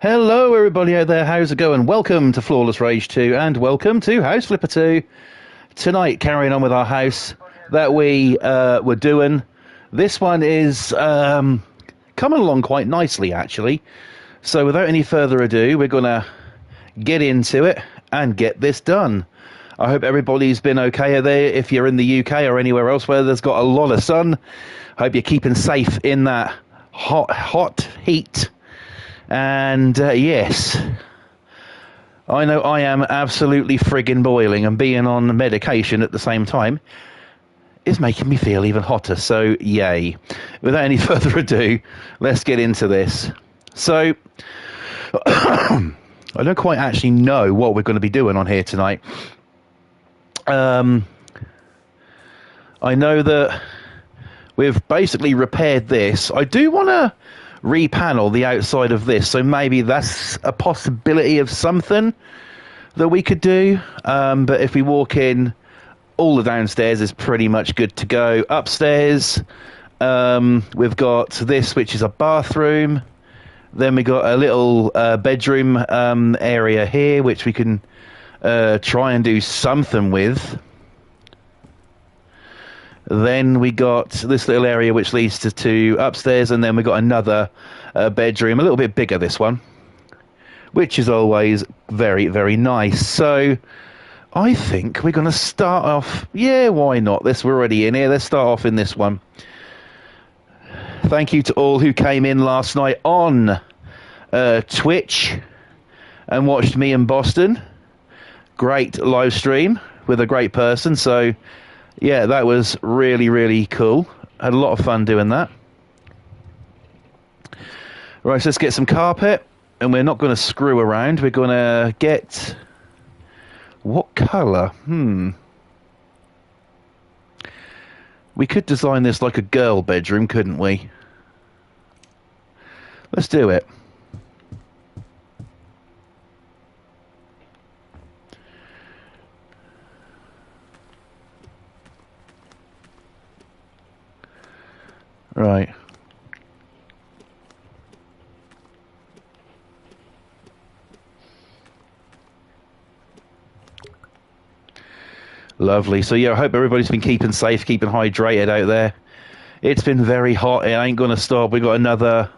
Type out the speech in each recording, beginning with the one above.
Hello, everybody out there. How's it going? Welcome to Flawless Rage 2 and welcome to House Flipper 2. Tonight, carrying on with our house that we were doing. This one is coming along quite nicely, actually. So, without any further ado, we're going to get into it and get this done. I hope everybody's been okay there. If you're in the UK or anywhere else where there's got a lot of sun, I hope you're keeping safe in that hot heat. And yes, I know I am absolutely friggin' boiling, and being on medication at the same time is making me feel even hotter, so yay. Without any further ado, let's get into this. So, I don't quite actually know what we're going to be doing on here tonight. I know that we've basically repaired this. I do want to repanel the outside of this, so maybe that's a possibility of something that we could do. But if we walk in, all the downstairs is pretty much good to go. Upstairs, we've got this, which is a bathroom. Then we got a little bedroom area here, which we can try and do something with. Then we got this little area which leads to upstairs, and then we got another bedroom, a little bit bigger, this one, which is always very, very nice. So I think we're going to start off, yeah, why not? We're already in here. Let's start off in this one. Thank you to all who came in last night on Twitch and watched me in Boston. Great live stream with a great person, so yeah, that was really, really cool. Had a lot of fun doing that. Right, so let's get some carpet. And we're not going to screw around. We're going to get... What colour? We could design this like a girl bedroom, couldn't we? Let's do it. Right. Lovely. So yeah, I hope everybody's been keeping safe, keeping hydrated out there. It's been very hot. It ain't going to stop. We've got another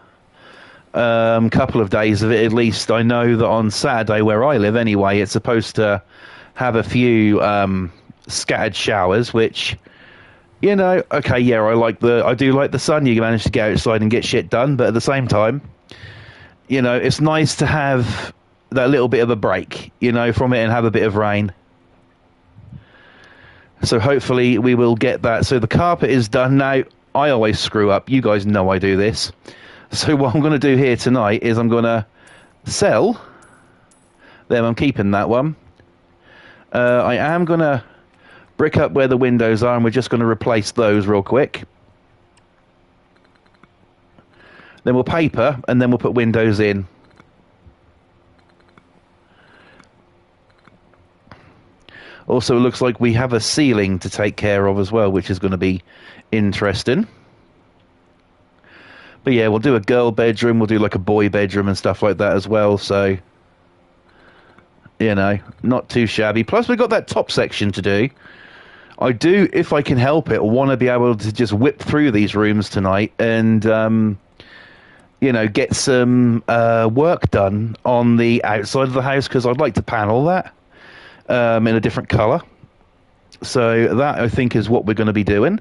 couple of days of it at least. I know that on Saturday, where I live anyway, it's supposed to have a few scattered showers, which... You know, okay, yeah, I do like the sun. You manage to get outside and get shit done, but at the same time, you know, it's nice to have that little bit of a break, you know, from it and have a bit of rain. So hopefully we will get that. So the carpet is done now. I always screw up. You guys know I do this. So what I'm going to do here tonight is I'm going to sell them. I'm keeping that one. I am going to brick up where the windows are, and we're just going to replace those real quick. Then we'll paper, and then we'll put windows in. Also, it looks like we have a ceiling to take care of as well, which is going to be interesting. But yeah, we'll do a girl bedroom, we'll do like a boy bedroom and stuff like that as well, so... You know, not too shabby. Plus, we've got that top section to do. I do, if I can help it, want to be able to just whip through these rooms tonight and, you know, get some work done on the outside of the house, because I'd like to panel that in a different colour. So that, I think, is what we're going to be doing.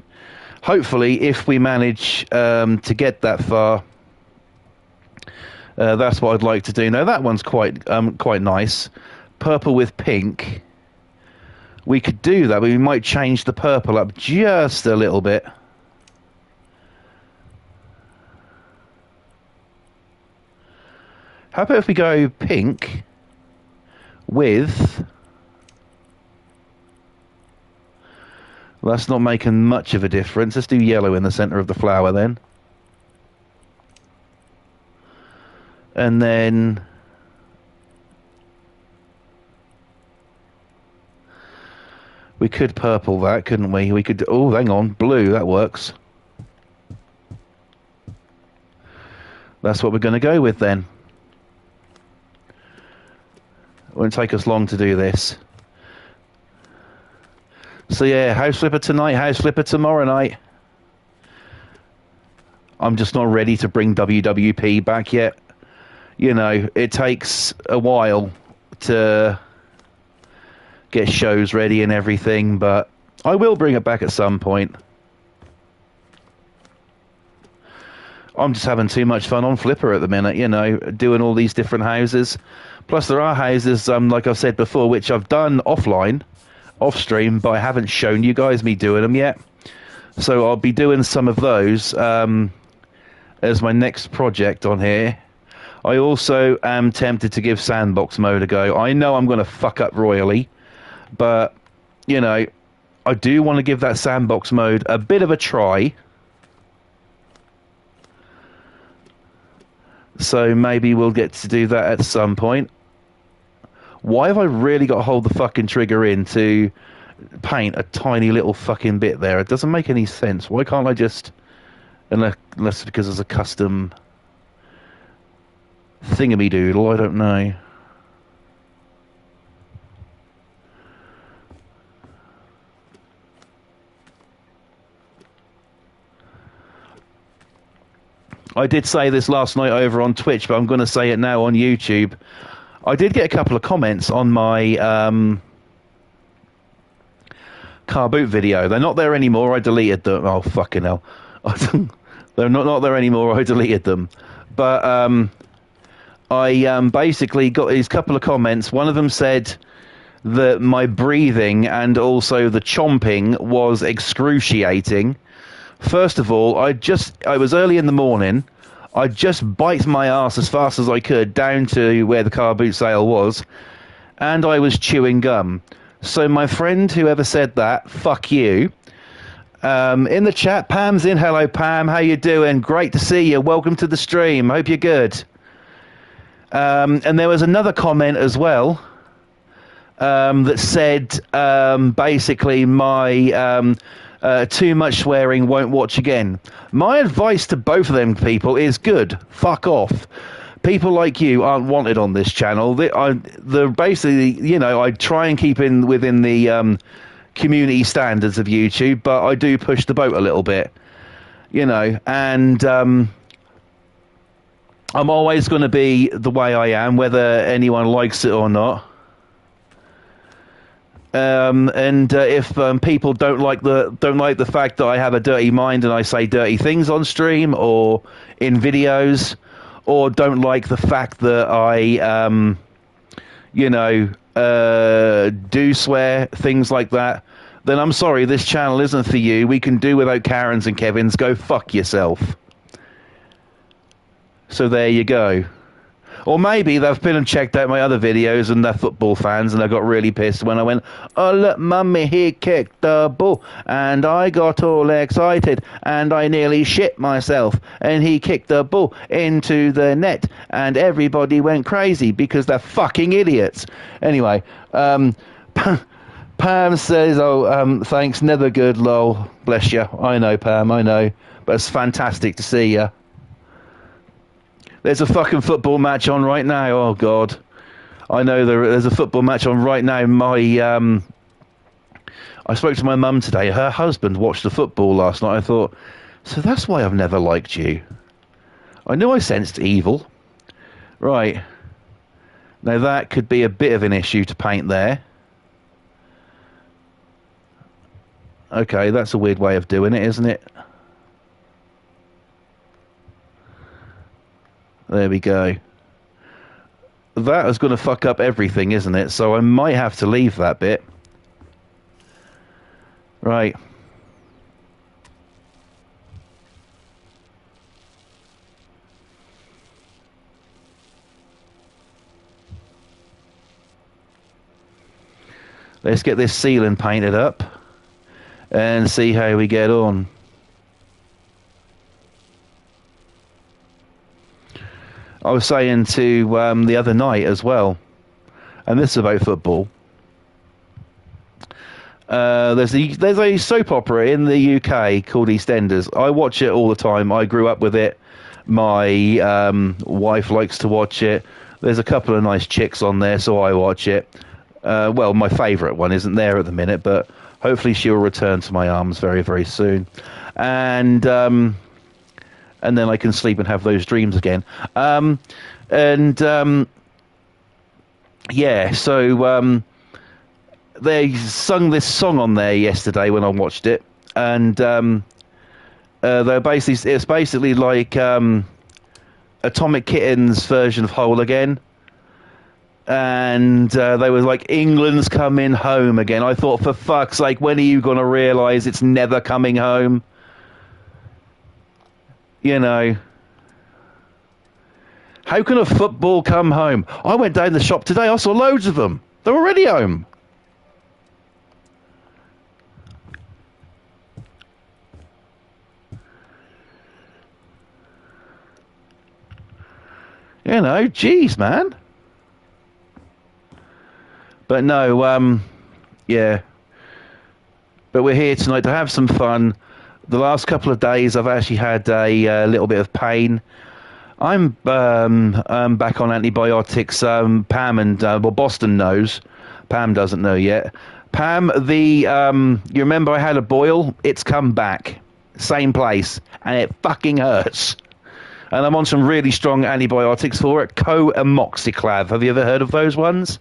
Hopefully, if we manage to get that far, that's what I'd like to do. Now, that one's quite nice. Purple with pink. We could do that, but we might change the purple up just a little bit. How about if we go pink with... Well, that's not making much of a difference. Let's do yellow in the centre of the flower then. And then... We could purple that, couldn't we? We could... Oh, hang on. Blue, that works. That's what we're going to go with then. Won't take us long to do this. So yeah, House Flipper tonight, House Flipper tomorrow night. I'm just not ready to bring WWP back yet. You know, it takes a while to get shows ready and everything, but I will bring it back at some point. I'm just having too much fun on Flipper at the minute, you know, doing all these different houses. Plus, there are houses, like I've said before, which I've done offline, off stream, but I haven't shown you guys me doing them yet. So I'll be doing some of those as my next project on here. I also am tempted to give sandbox mode a go. I know I'm going to fuck up royally, but, you know, I do want to give that sandbox mode a bit of a try. So maybe we'll get to do that at some point. Why have I really got to hold the fucking trigger in to paint a tiny little fucking bit there? It doesn't make any sense. Why can't I just... Unless because there's a custom thingamydoodle, I don't know. I did say this last night over on Twitch, but I'm going to say it now on YouTube. I did get a couple of comments on my car boot video. They're not there anymore. I deleted them. Oh, fucking hell. They're not there anymore. I deleted them. But I basically got these couple of comments. One of them said that my breathing and also the chomping was excruciating. First of all, I was early in the morning. I just biked my ass as fast as I could down to where the car boot sale was, and I was chewing gum. So my friend, whoever said that, fuck you. In the chat, Pam's in. Hello, Pam. How you doing? Great to see you. Welcome to the stream. Hope you're good. And there was another comment as well that said basically my... too much swearing, won't watch again. My advice to both of them people is good. Fuck off. People like you aren't wanted on this channel. They're basically, you know, I try and keep within the community standards of YouTube, but I do push the boat a little bit, you know, and I'm always going to be the way I am, whether anyone likes it or not. If people don't like the fact that I have a dirty mind and I say dirty things on stream or in videos, or don't like the fact that I, you know, do swear, things like that, then I'm sorry, this channel isn't for you. We can do without Karens and Kevins. Go fuck yourself. So there you go. Or maybe they've been and checked out my other videos and they're football fans and I got really pissed when I went, oh look, mummy, he kicked the ball. And I got all excited and I nearly shit myself. And he kicked the ball into the net and everybody went crazy because they're fucking idiots. Anyway, Pam says, thanks, never good, lol. Bless you. I know, Pam, I know. But it's fantastic to see you. There's a fucking football match on right now. Oh, God. I know there's a football match on right now. I spoke to my mum today. Her husband watched the football last night. I thought, so that's why I've never liked you. I knew I sensed evil. Right. Now, that could be a bit of an issue to paint there. Okay, that's a weird way of doing it, isn't it? There we go. That is going to fuck up everything, isn't it? So I might have to leave that bit. Right. Let's get this ceiling painted up and see how we get on. I was saying to the other night as well, and this is about football. There's a soap opera in the UK called EastEnders. I watch it all the time. I grew up with it. My wife likes to watch it. There's a couple of nice chicks on there, so I watch it. Well, my favourite one isn't there at the minute, but hopefully she'll return to my arms very, very soon. And then I can sleep and have those dreams again. Yeah, so they sung this song on there yesterday when I watched it, and it's basically like Atomic Kitten's version of Whole Again. And they were like, England's coming home again. I thought, for fuck's sake, when are you going to realise it's never coming home? You know. How can a football come home? I went down the shop today, I saw loads of them. They're already home. You know, geez, man. But no, yeah. But we're here tonight to have some fun. The last couple of days, I've actually had a little bit of pain. I'm back on antibiotics. Pam and Boston knows. Pam doesn't know yet. Pam, you remember I had a boil? It's come back, same place, and it fucking hurts. And I'm on some really strong antibiotics for it. Co-amoxiclav. Have you ever heard of those ones?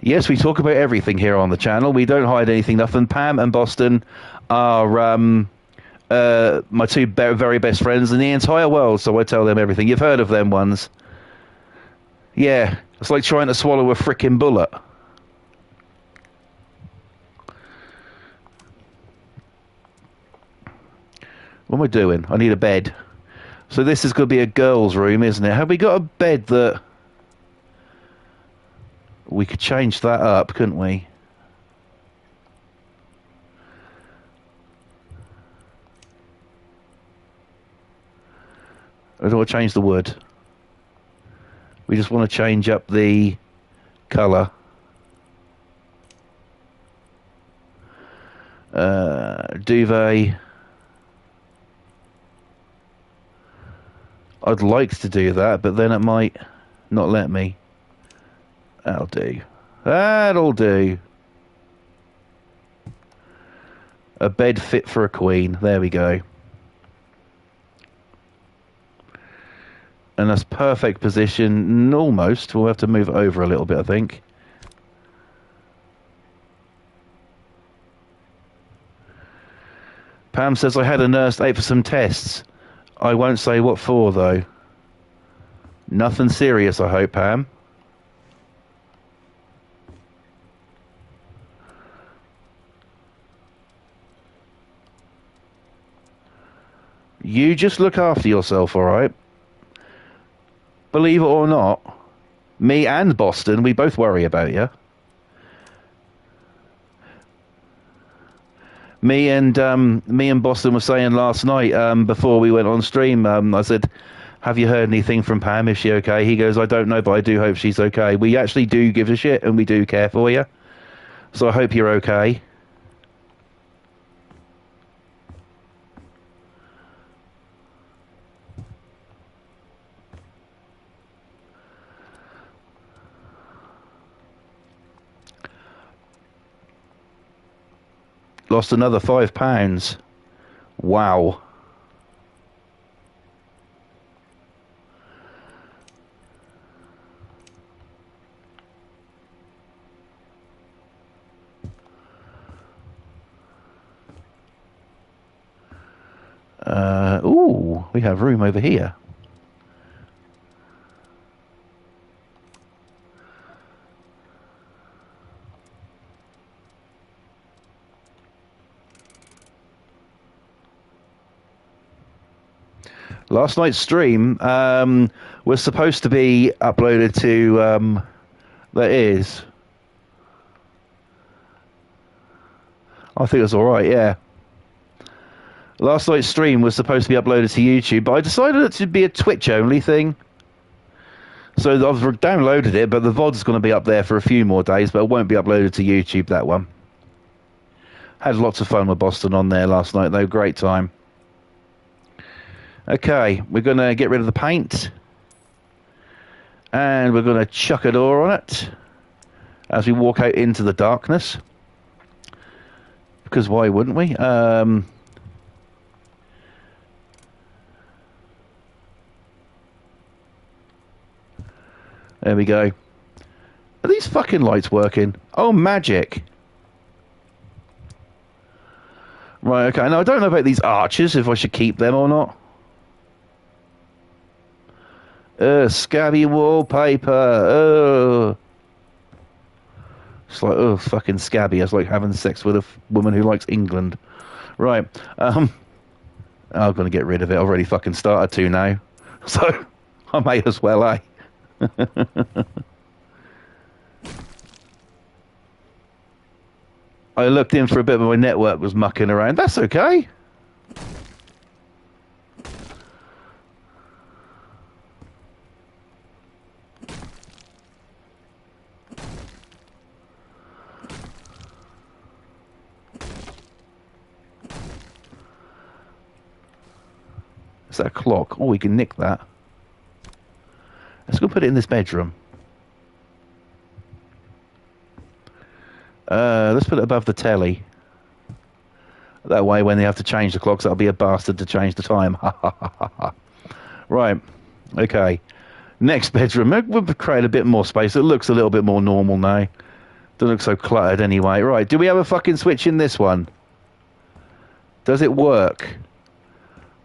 Yes, we talk about everything here on the channel. We don't hide anything, nothing. Pam and Boston are my two very best friends in the entire world, so I tell them everything. You've heard of them ones. Yeah, it's like trying to swallow a frickin' bullet. What am I doing? I need a bed. So this is going to be a girl's room, isn't it? Have we got a bed that... We could change that up, couldn't we? Or do I change the wood? We just want to change up the colour. Duvet. I'd like to do that, but then it might not let me. That'll do. That'll do. A bed fit for a queen. There we go. And that's perfect position, almost. We'll have to move it over a little bit, I think. Pam says, I had a nurse late for some tests. I won't say what for, though. Nothing serious, I hope, Pam. You just look after yourself, all right? Believe it or not, me and Boston, we both worry about you. Me and Boston were saying last night, before we went on stream, I said, have you heard anything from Pam? Is she okay? He goes, I don't know, but I do hope she's okay. We actually do give a shit, and we do care for you. So I hope you're okay. Lost another £5. Wow. Ooh, we have room over here. Last night's stream was supposed to be uploaded to... that is. I think it was alright, yeah. Last night's stream was supposed to be uploaded to YouTube, but I decided it to be a Twitch-only thing. So I've downloaded it, but the VOD's going to be up there for a few more days, but it won't be uploaded to YouTube, that one. Had lots of fun with Boston on there last night, though. Great time. Okay, we're going to get rid of the paint. And we're going to chuck a door on it as we walk out into the darkness. Because why wouldn't we? There we go. Are these fucking lights working? Oh, magic. Right, okay. Now, I don't know about these arches, if I should keep them or not. Scabby wallpaper. It's like, oh, fucking scabby. It's like having sex with a woman who likes England. Right. I'm going to get rid of it. I've already fucking started to now. So, I may as well, eh? I looked in for a bit, but my network was mucking around. That's okay. Is that a clock? Oh, we can nick that. Let's go put it in this bedroom. Let's put it above the telly. That way, when they have to change the clocks, that'll be a bastard to change the time. Right. Okay. Next bedroom. We'll create a bit more space. It looks a little bit more normal now. Doesn't look so cluttered anyway. Right. Do we have a fucking switch in this one? Does it work?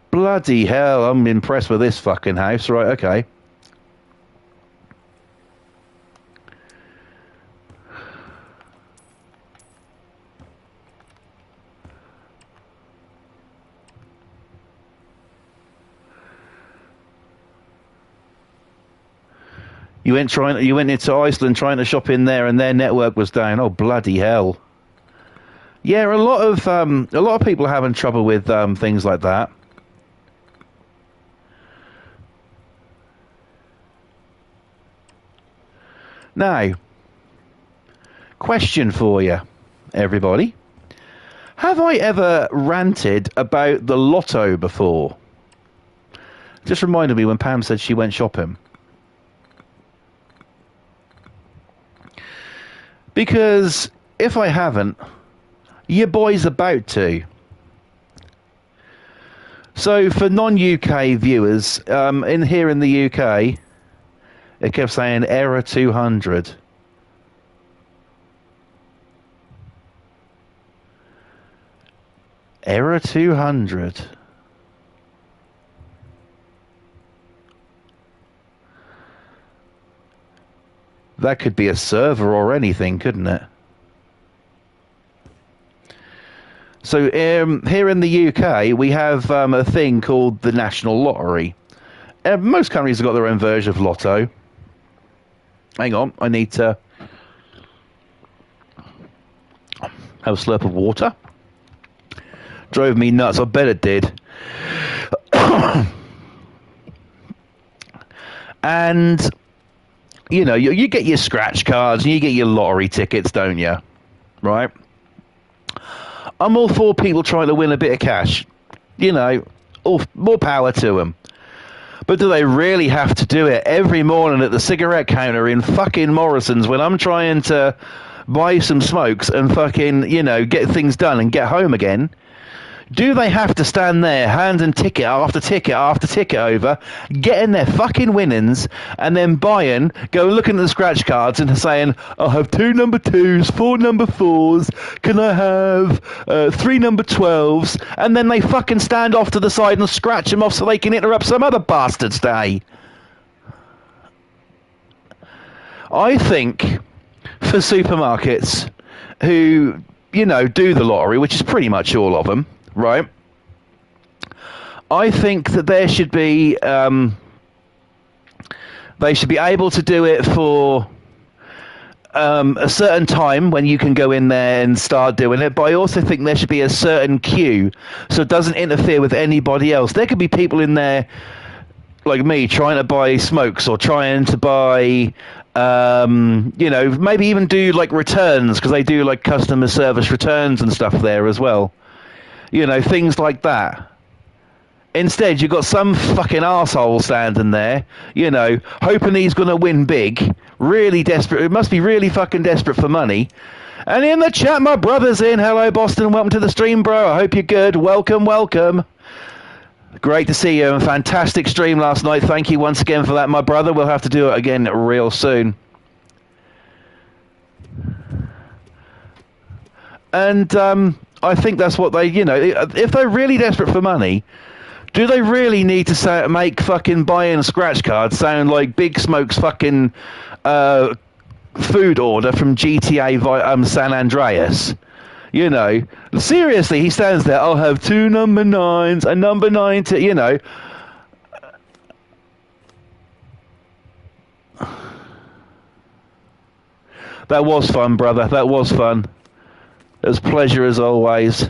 Bloody hell. I'm impressed with this fucking house. Right. Okay. You went into Iceland trying to shop in there, and their network was down. Oh, bloody hell! Yeah, a lot of people are having trouble with things like that. Now, question for you, everybody: have I ever ranted about the lotto before? Just reminded me when Pam said she went shopping. Because if I haven't, your boy's about to. So for non-UK viewers, here in the UK, it kept saying error 200. Error 200. That could be a server or anything, couldn't it? So here in the UK, we have a thing called the National Lottery. Most countries have got their own version of Lotto. Hang on, I need to have a slurp of water. Drove me nuts, I bet it did. And... you know, you get your scratch cards and you get your lottery tickets, don't you? Right? I'm all for people trying to win a bit of cash. You know, more power to them. But do they really have to do it every morning at the cigarette counter in fucking Morrison's when I'm trying to buy some smokes and fucking, you know, get things done and get home again? Do they have to stand there, handing ticket after ticket after ticket over, getting their fucking winnings, and then going looking at the scratch cards and saying, I'll have 2 number 2s, 4 number 4s, can I have 3 number 12s, and then they fucking stand off to the side and scratch them off so they can interrupt some other bastard's day. I think for supermarkets who, you know, do the lottery, which is pretty much all of them, right? I think that there should be they should be able to do it for a certain time when you can go in there and start doing it. But I also think there should be a certain queue so it doesn't interfere with anybody else. There could be people in there like me trying to buy smokes or trying to buy you know, maybe even do like returns because they do like customer service returns and stuff there as well. You know, things like that. Instead, you've got some fucking arsehole standing there, you know, hoping he's going to win big. Really desperate. It must be really fucking desperate for money. And in the chat, my brother's in. Hello, Boston. Welcome to the stream, bro. I hope you're good. Welcome, welcome. Great to see you. And fantastic stream last night. Thank you once again for that, my brother. We'll have to do it again real soon. And I think that's what they, you know, if they're really desperate for money, do they really need to make fucking buy-in scratch cards sound like Big Smoke's fucking food order from GTA San Andreas? You know, seriously, he stands there, I'll have 2 number 9s, a number 9 to, you know. That was fun, brother. That was fun. It was pleasure as always.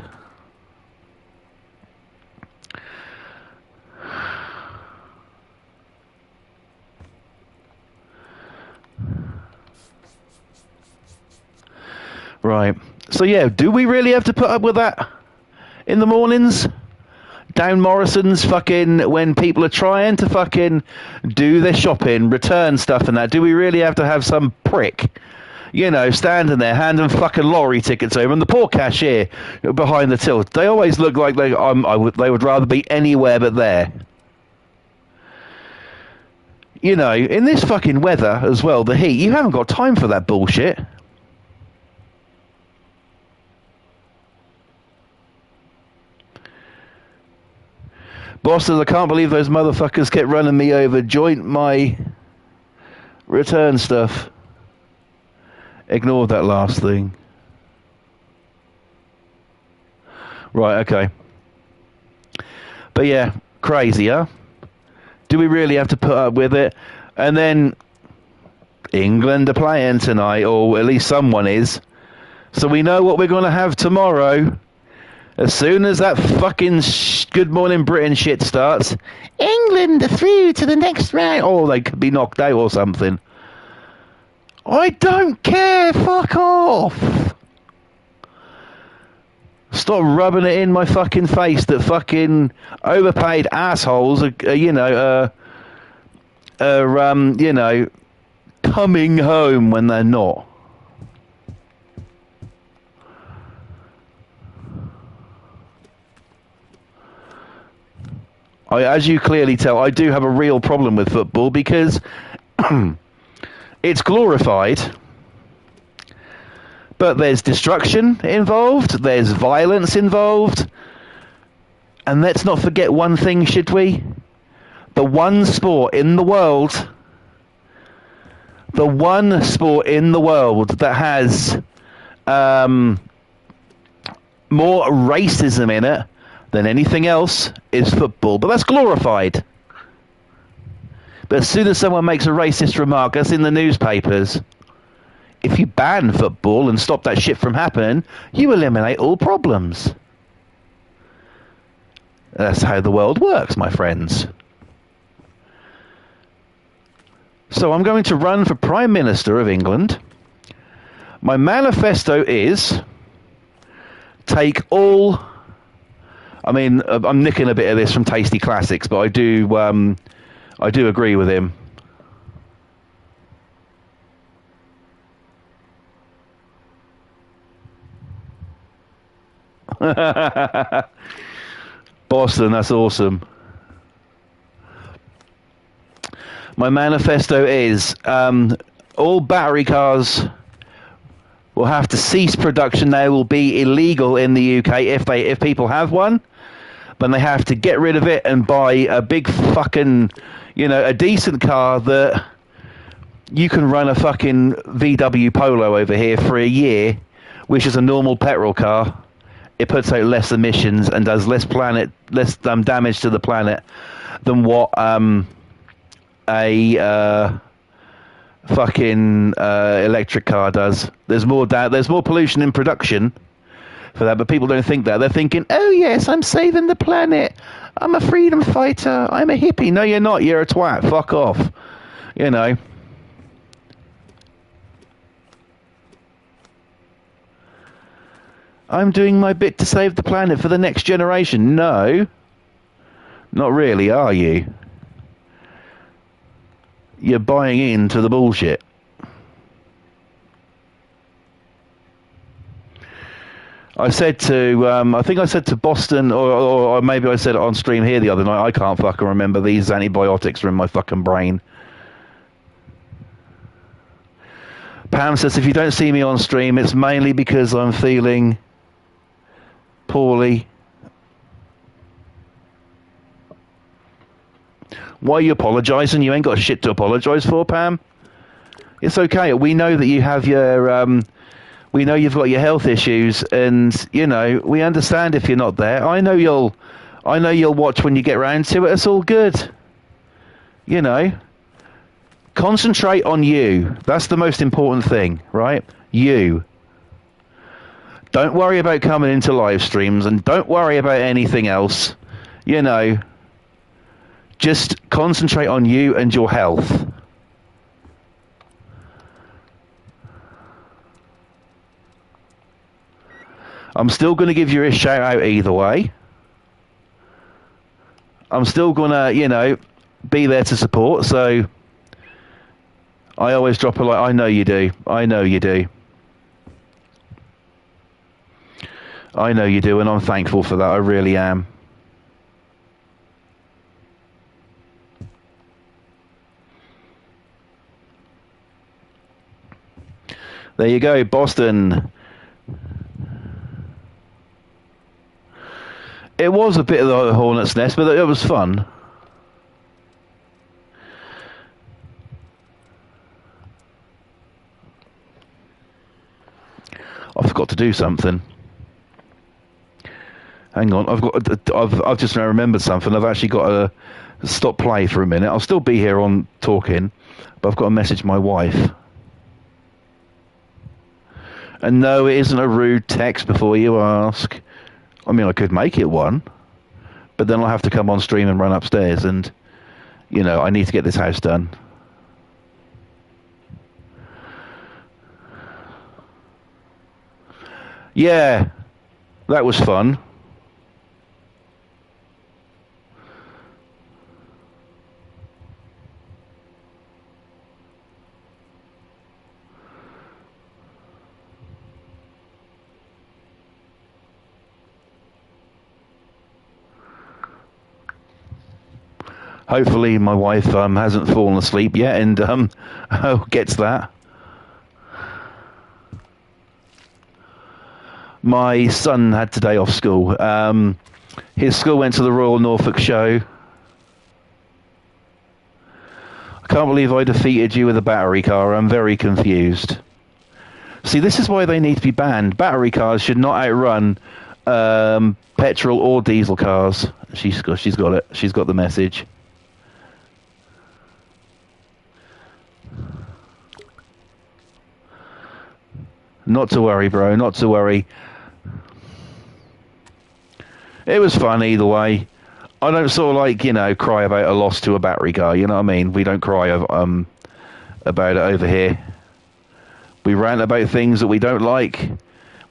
Right. So yeah, do we really have to put up with that in the mornings? Down Morrison's fucking, when people are trying to fucking do their shopping, return stuff and that, do we really have to have some prick, you know, standing there handing fucking lorry tickets over, and the poor cashier behind the till? They always look like they would rather be anywhere but there. You know, in this fucking weather as well, the heat, you haven't got time for that bullshit. Boss says, I can't believe those motherfuckers kept running me over. Joint my return stuff. Ignore that last thing. Right, okay. But yeah, crazy, huh? Do we really have to put up with it? And then England are playing tonight, or at least someone is. So we know what we're going to have tomorrow. As soon as that fucking Good Morning Britain shit starts, England are through to the next round. Or they could be knocked out or something. I don't care. Fuck off. Stop rubbing it in my fucking face that fucking overpaid assholes are you know, coming home when they're not. As you clearly tell, I do have a real problem with football because it's glorified, but there's destruction involved, there's violence involved, and let's not forget one thing, should we? The one sport in the world that has more racism in it than anything else is football. But that's glorified. But as soon as someone makes a racist remark, that's in the newspapers. If you ban football and stop that shit from happening, you eliminate all problems. That's how the world works, my friends. So I'm going to run for Prime Minister of England. My manifesto is take all... I mean, I'm nicking a bit of this from Tasty Classics, but I do agree with him. Boston, that's awesome. My manifesto is all battery cars will have to cease production. They will be illegal in the UK if people have one. Then they have to get rid of it and buy a big fucking, you know, a decent car that you can run a fucking VW Polo over here for a year, which is a normal petrol car. It puts out less emissions and does less damage to the planet than what a fucking electric car does. There's more pollution in production for that, but people don't think that. They're thinking, oh yes, I'm saving the planet, I'm a freedom fighter, I'm a hippie. No, you're not. You're a twat. Fuck off. You know. I'm doing my bit to save the planet for the next generation. No. Not really, are you? You're buying into the bullshit. I said to, I think I said to Boston, or maybe I said it on stream here the other night, I can't fucking remember, these antibiotics are in my fucking brain. Pam says, if you don't see me on stream, it's mainly because I'm feeling poorly. Why are you apologising? You ain't got shit to apologise for, Pam. It's okay. We know that you have your... we know you've got your health issues, and you know we understand if you're not there. I know you'll watch when you get round to it. It's all good. You know, concentrate on you. That's the most important thing, right? You. Don't worry about coming into live streams, and don't worry about anything else. You know, just concentrate on you and your health. I'm still going to give you a shout out either way. I'm still going to, you know, be there to support. So I always drop a like. I know you do. I know you do. I know you do, and I'm thankful for that. I really am. There you go, Boston. It was a bit of the hornet's nest, but it was fun. I forgot to do something. Hang on, I've just now remembered something. I've actually got to stop play for a minute. I'll still be here on talking, but I've got to message my wife. And no, it isn't a rude text before you ask. I mean, I could make it one, but then I'll have to come on stream and run upstairs, and, you know, I need to get this house done. Yeah, that was fun. Hopefully my wife hasn't fallen asleep yet and gets that. My son had today off school. His school went to the Royal Norfolk Show. I can't believe I defeated you with a battery car. I'm very confused. See, this is why they need to be banned. Battery cars should not outrun petrol or diesel cars. She's got it. She's got the message. Not to worry, bro. Not to worry. It was fun either way. I don't sort of like, you know, cry about a loss to a battery car. You know what I mean? We don't cry about it over here. We rant about things that we don't like.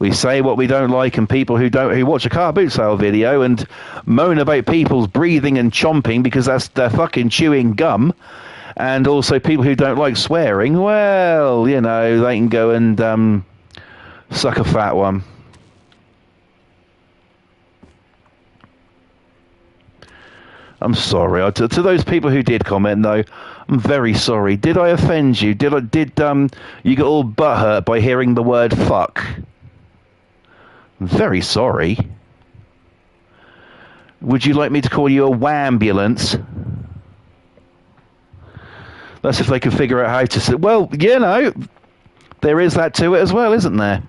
We say what we don't like, and people who watch a car boot sale video and moan about people's breathing and chomping because they're fucking chewing gum, and also people who don't like swearing. Well, you know, they can go and suck a fat one. I'm sorry. To those people who did comment, though, I'm very sorry. Did I offend you? Did you get all butthurt by hearing the word fuck? I'm very sorry. Would you like me to call you a wambulance? That's if they can figure out how to say. Well, you know, there is that to it as well, isn't there?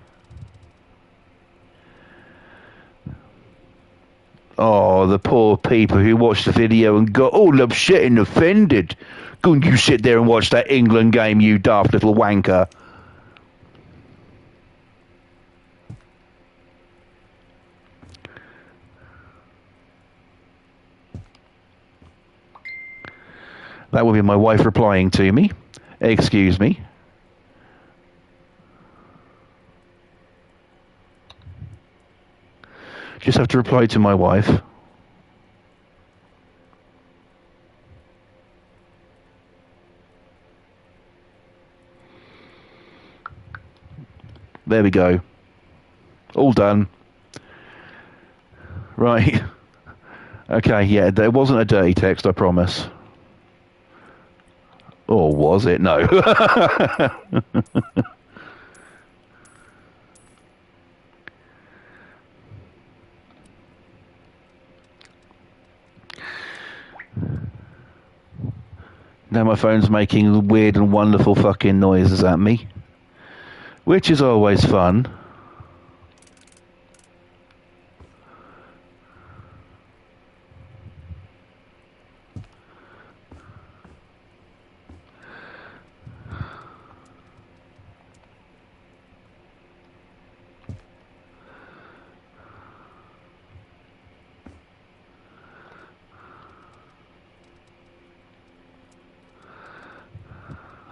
Oh, the poor people who watched the video and got all upset and offended. Couldn't you sit there and watch that England game, you daft little wanker? That will be my wife replying to me. Excuse me. Just have to reply to my wife. There we go. All done. Right. Okay, yeah, there wasn't a dirty text, I promise. Or was it? No. Now my phone's making weird and wonderful fucking noises at me, which is always fun.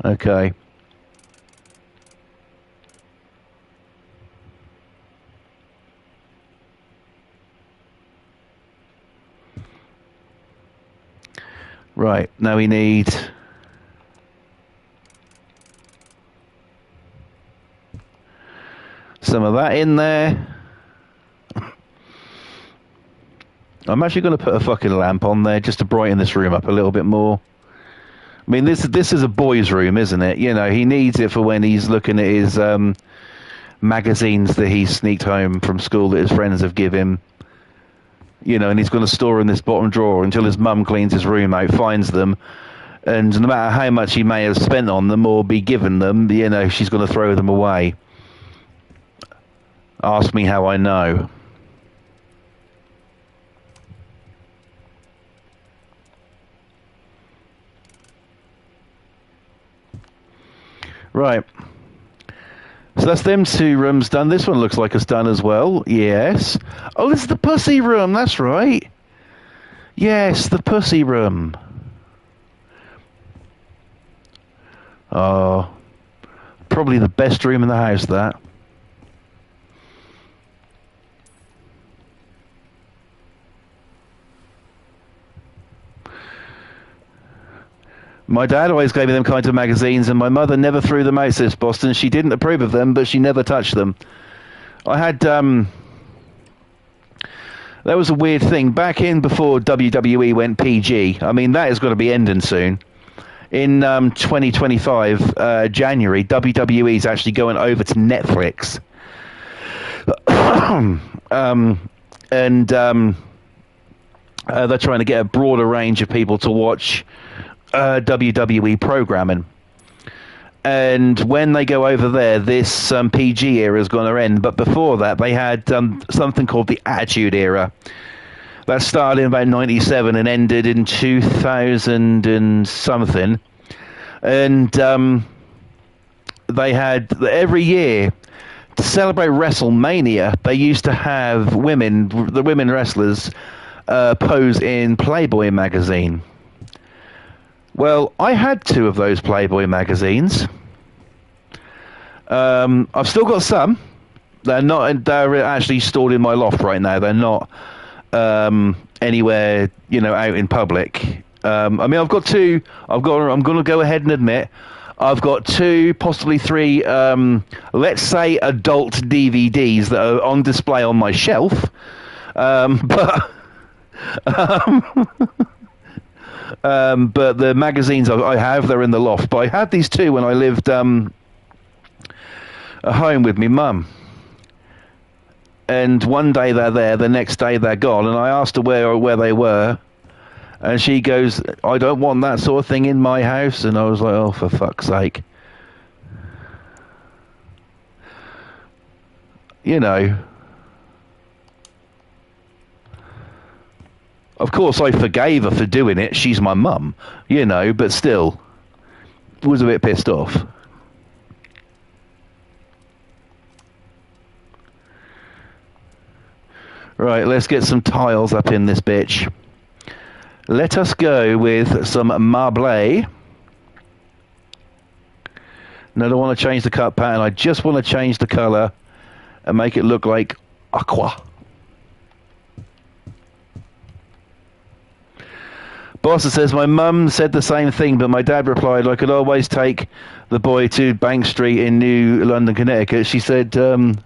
Okay. Right, now we need some of that in there. I'm actually going to put a fucking lamp on there just to brighten this room up a little bit more. I mean, this is a boy's room, isn't it? You know, he needs it for when he's looking at his magazines that he sneaked home from school that his friends have given him. You know, and he's going to store in this bottom drawer until his mum cleans his room out, finds them, and no matter how much he may have spent on them or be given them, you know, she's going to throw them away. Ask me how I know. Right. So that's them two rooms done. This one looks like it's done as well. Yes. Oh, this is the pussy room. That's right. Yes, the pussy room. Oh, probably the best room in the house, that. My dad always gave me them kinds of magazines, and my mother never threw them out, says Boston. She didn't approve of them, but she never touched them. I had, that was a weird thing. Back in before WWE went PG, I mean, that is going to be ending soon. In 2025, January, WWE's actually going over to Netflix. They're trying to get a broader range of people to watch WWE programming. And when they go over there, this PG era is going to end. But before that, they had something called the Attitude Era. That started in about 97 and ended in 2000 and something. And they had, every year, to celebrate WrestleMania, they used to have the women wrestlers, pose in Playboy magazine. Well, I had two of those Playboy magazines. I've still got some. They're actually stored in my loft right now. They're not anywhere, you know, out in public. I mean, I've got two. I'm going to go ahead and admit, I've got two, possibly three, let's say adult DVDs that are on display on my shelf. But the magazines I have, they're in the loft. But I had these two when I lived at home with me mum. And one day they're there, the next day they're gone. And I asked her where they were. And she goes, I don't want that sort of thing in my house. And I was like, oh, for fuck's sake. You know. Of course, I forgave her for doing it. She's my mum, you know, but still, was a bit pissed off. Right, let's get some tiles up in this bitch. Let us go with some marble. No, I don't want to change the cut pattern. I just want to change the colour and make it look like aqua. Boston says, my mum said the same thing, but my dad replied, I could always take the boy to Bank Street in New London, Connecticut. She said, let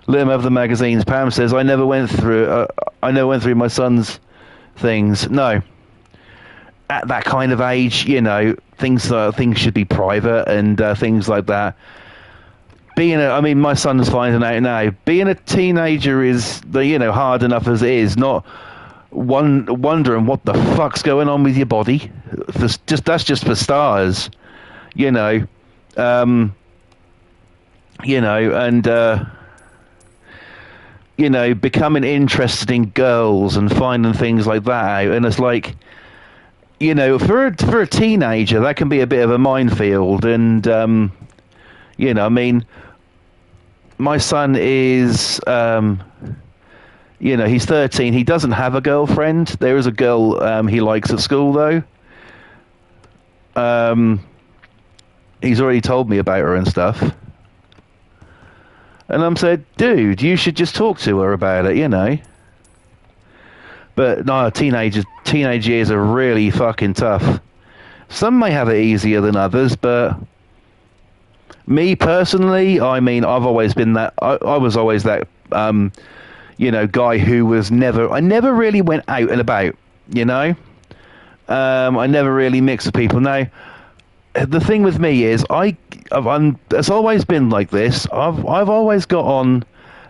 him have the magazines. Pam says, I never went through my son's things. No. At that kind of age, you know, things should be private and things like that. My son's finding out now. Being a teenager is, hard enough as it is. Not wondering what the fuck's going on with your body. That's just for starters, and becoming interested in girls and finding things like that out. And it's like, for a teenager, that can be a bit of a minefield. And my son is, he's 13. He doesn't have a girlfriend. There is a girl he likes at school, though. He's already told me about her and stuff. And I'm said, dude, you should just talk to her about it, But no, teenage years are really fucking tough. Some may have it easier than others, but me personally, I've always been that. I was always that, guy who was I never really went out and about, I never really mixed with people. Now, the thing with me is, it's always been like this. I've always got on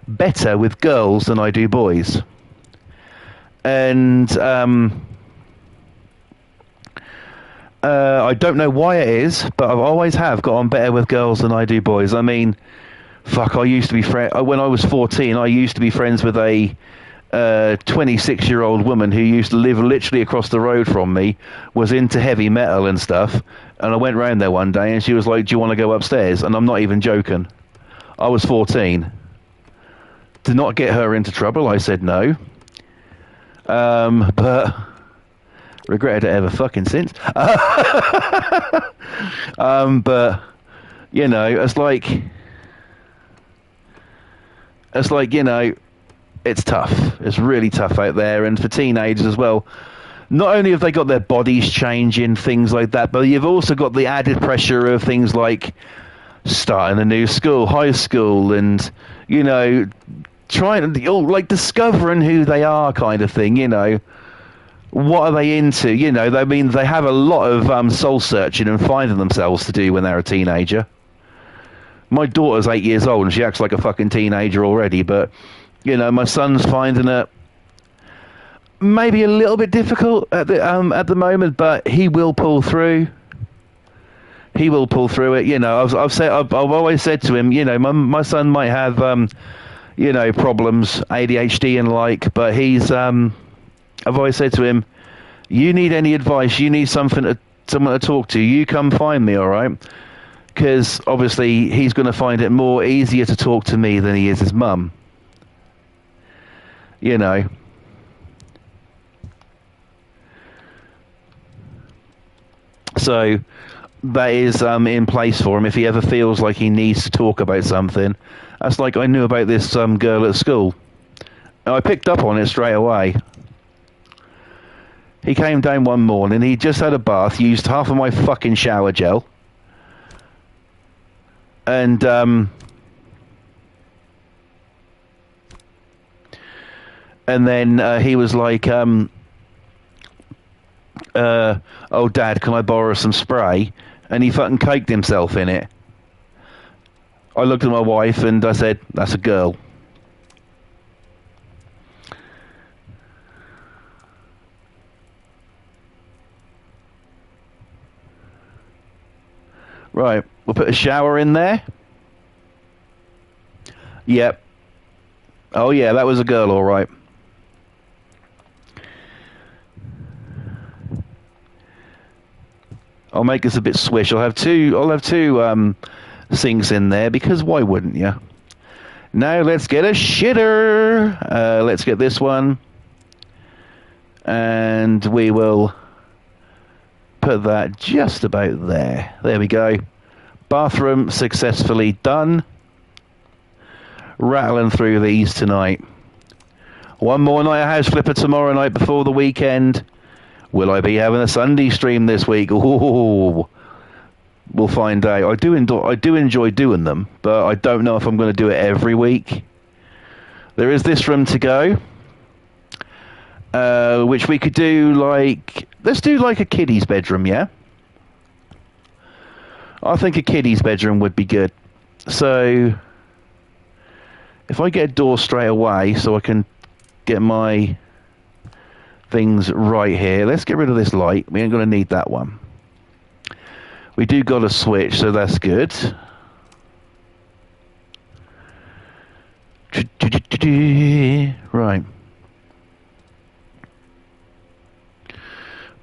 better with girls than I do boys. And I don't know why it is, but I always have got on better with girls than I do boys. I used to be when I was 14, I used to be friends with a 26-year-old woman who used to live literally across the road from me, was into heavy metal and stuff. And I went round there one day and she was like, do you want to go upstairs? And I'm not even joking. I was 14. To not get her into trouble, I said no. But regretted it ever fucking since. But it's like it's tough. It's really tough out there, and for teenagers as well. Not only have they got their bodies changing, things like that, but you've also got the added pressure of things like starting a new school, high school, and trying to discovering who they are, kind of thing. What are they into? They have a lot of soul searching and finding themselves to do when they're a teenager. My daughter's 8 years old and she acts like a fucking teenager already, but my son's finding it maybe a little bit difficult at the moment, but he will pull through. He will pull through it. I've always said to him, my son might have problems, ADHD and like, but I've always said to him, you need any advice, you need someone to talk to, you come find me, all right? Because obviously he's going to find it more easier to talk to me than he is his mum. So that is in place for him if he ever feels like he needs to talk about something. That's like I knew about this girl at school. I picked up on it straight away. He came down one morning, he just had a bath, used half of my fucking shower gel. And then he was like, oh, Dad, can I borrow some spray? And he fucking caked himself in it. I looked at my wife and I said, that's a girl. Right, we'll put a shower in there. Yep. Oh yeah, that was a girl, all right. I'll make this a bit swish. I'll have two sinks in there because why wouldn't you? Now let's get a shitter. Let's get this one, and we will put that just about there. There we go. Bathroom successfully done. Rattling through these tonight. One more night of House Flipper tomorrow night before the weekend. Will I be having a Sunday stream this week? Ooh, we'll find out. I do enjoy doing them, but I don't know if I'm going to do it every week. There is this room to go, which we could do like... Let's do like a kiddie's bedroom, yeah? I think a kiddie's bedroom would be good. So, if I get a door straight away so I can get my things right here. Let's get rid of this light. We ain't going to need that one. We do got a switch, so that's good. Right.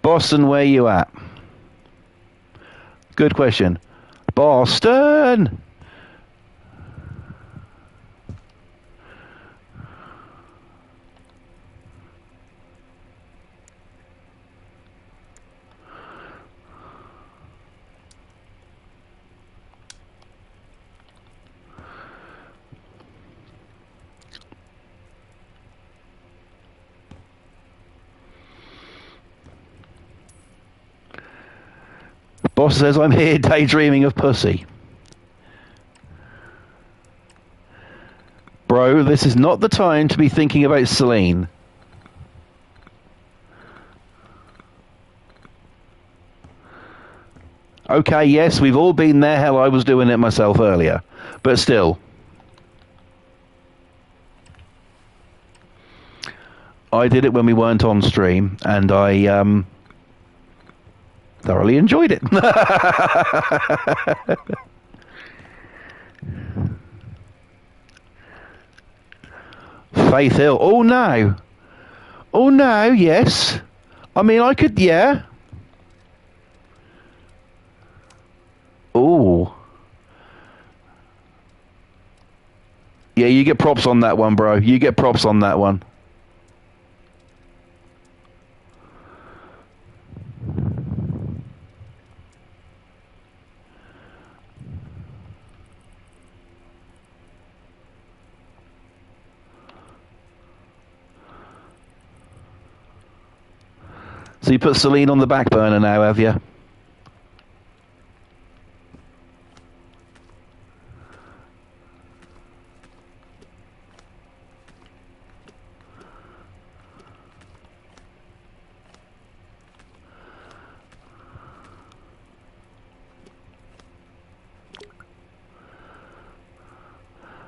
Boston, where you at? Good question. Boston! Boss says, I'm here daydreaming of pussy. Bro, this is not the time to be thinking about Celine. Okay, yes, we've all been there. Hell, I was doing it myself earlier. But still. I did it when we weren't on stream, and I, thoroughly enjoyed it. Faith Hill. Oh, no. Oh, no, yes. I mean, I could, yeah. Oh. Yeah, you get props on that one, bro. You get props on that one. So you put Celine on the back burner now, have you?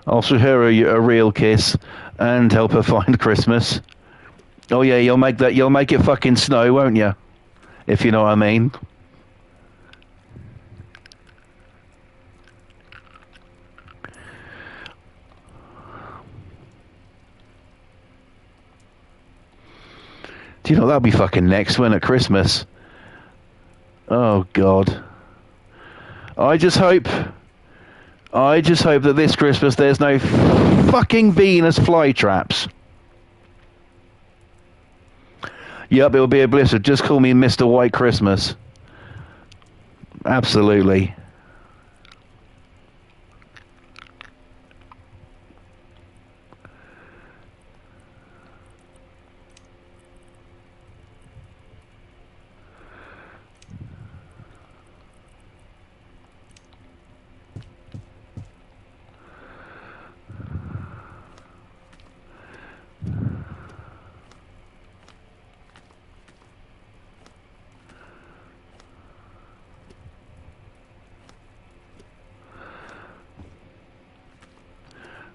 I'll show her a real kiss and help her find Christmas. Oh yeah, you'll make it fucking snow, won't you? If you know what I mean. Do you know that'll be fucking next one at Christmas? Oh God. I just hope that this Christmas there's no fucking Venus flytraps. Yep, it'll be a blizzard. Just call me Mr. White Christmas. Absolutely.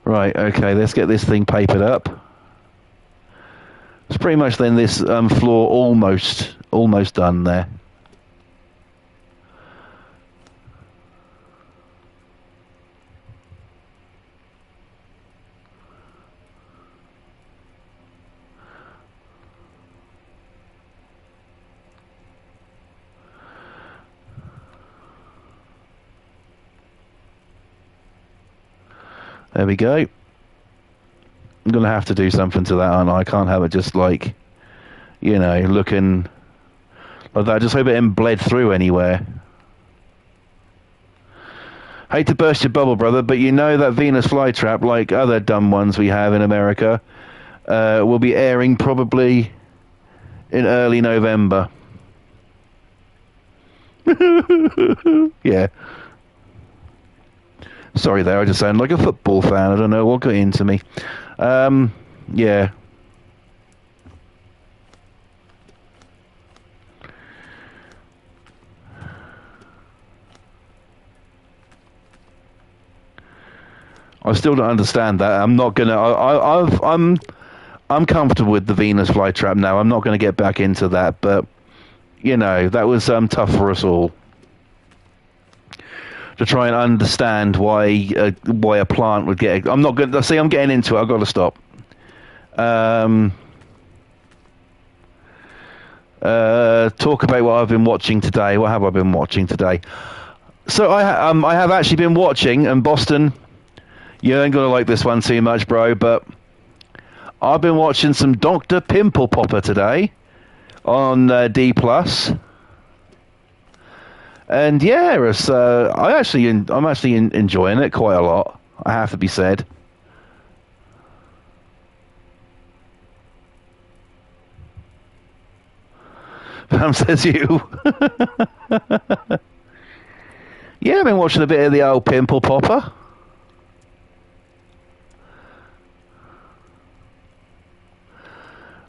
Right, okay, let's get this thing papered up. It's pretty much then this floor almost done there. There we go. I'm going to have to do something to that, aren't I? I can't have it just like, you know, looking like that. I just hope it ain't bled through anywhere. Hate to burst your bubble, brother, but you know that Venus flytrap, like other dumb ones we have in America, will be airing probably in early November. Yeah. Sorry there, I just sound like a football fan. I don't know what got into me. Yeah. I still don't understand that. I'm not gonna. I'm comfortable with the Venus flytrap now. I'm not going to get back into that, but you know that was tough for us all to try and understand why a plant would get. I'm not going to see. I'm getting into it. I've got to stop. Talk about what I've been watching today. What have I been watching today? So I have actually been watching, and Boston, you ain't gonna like this one too much, bro, but I've been watching some Dr. Pimple Popper today on D+. And yeah, it's, I'm actually enjoying it quite a lot, I have to be said. Pam says you. Yeah, I've been watching a bit of the old Pimple Popper.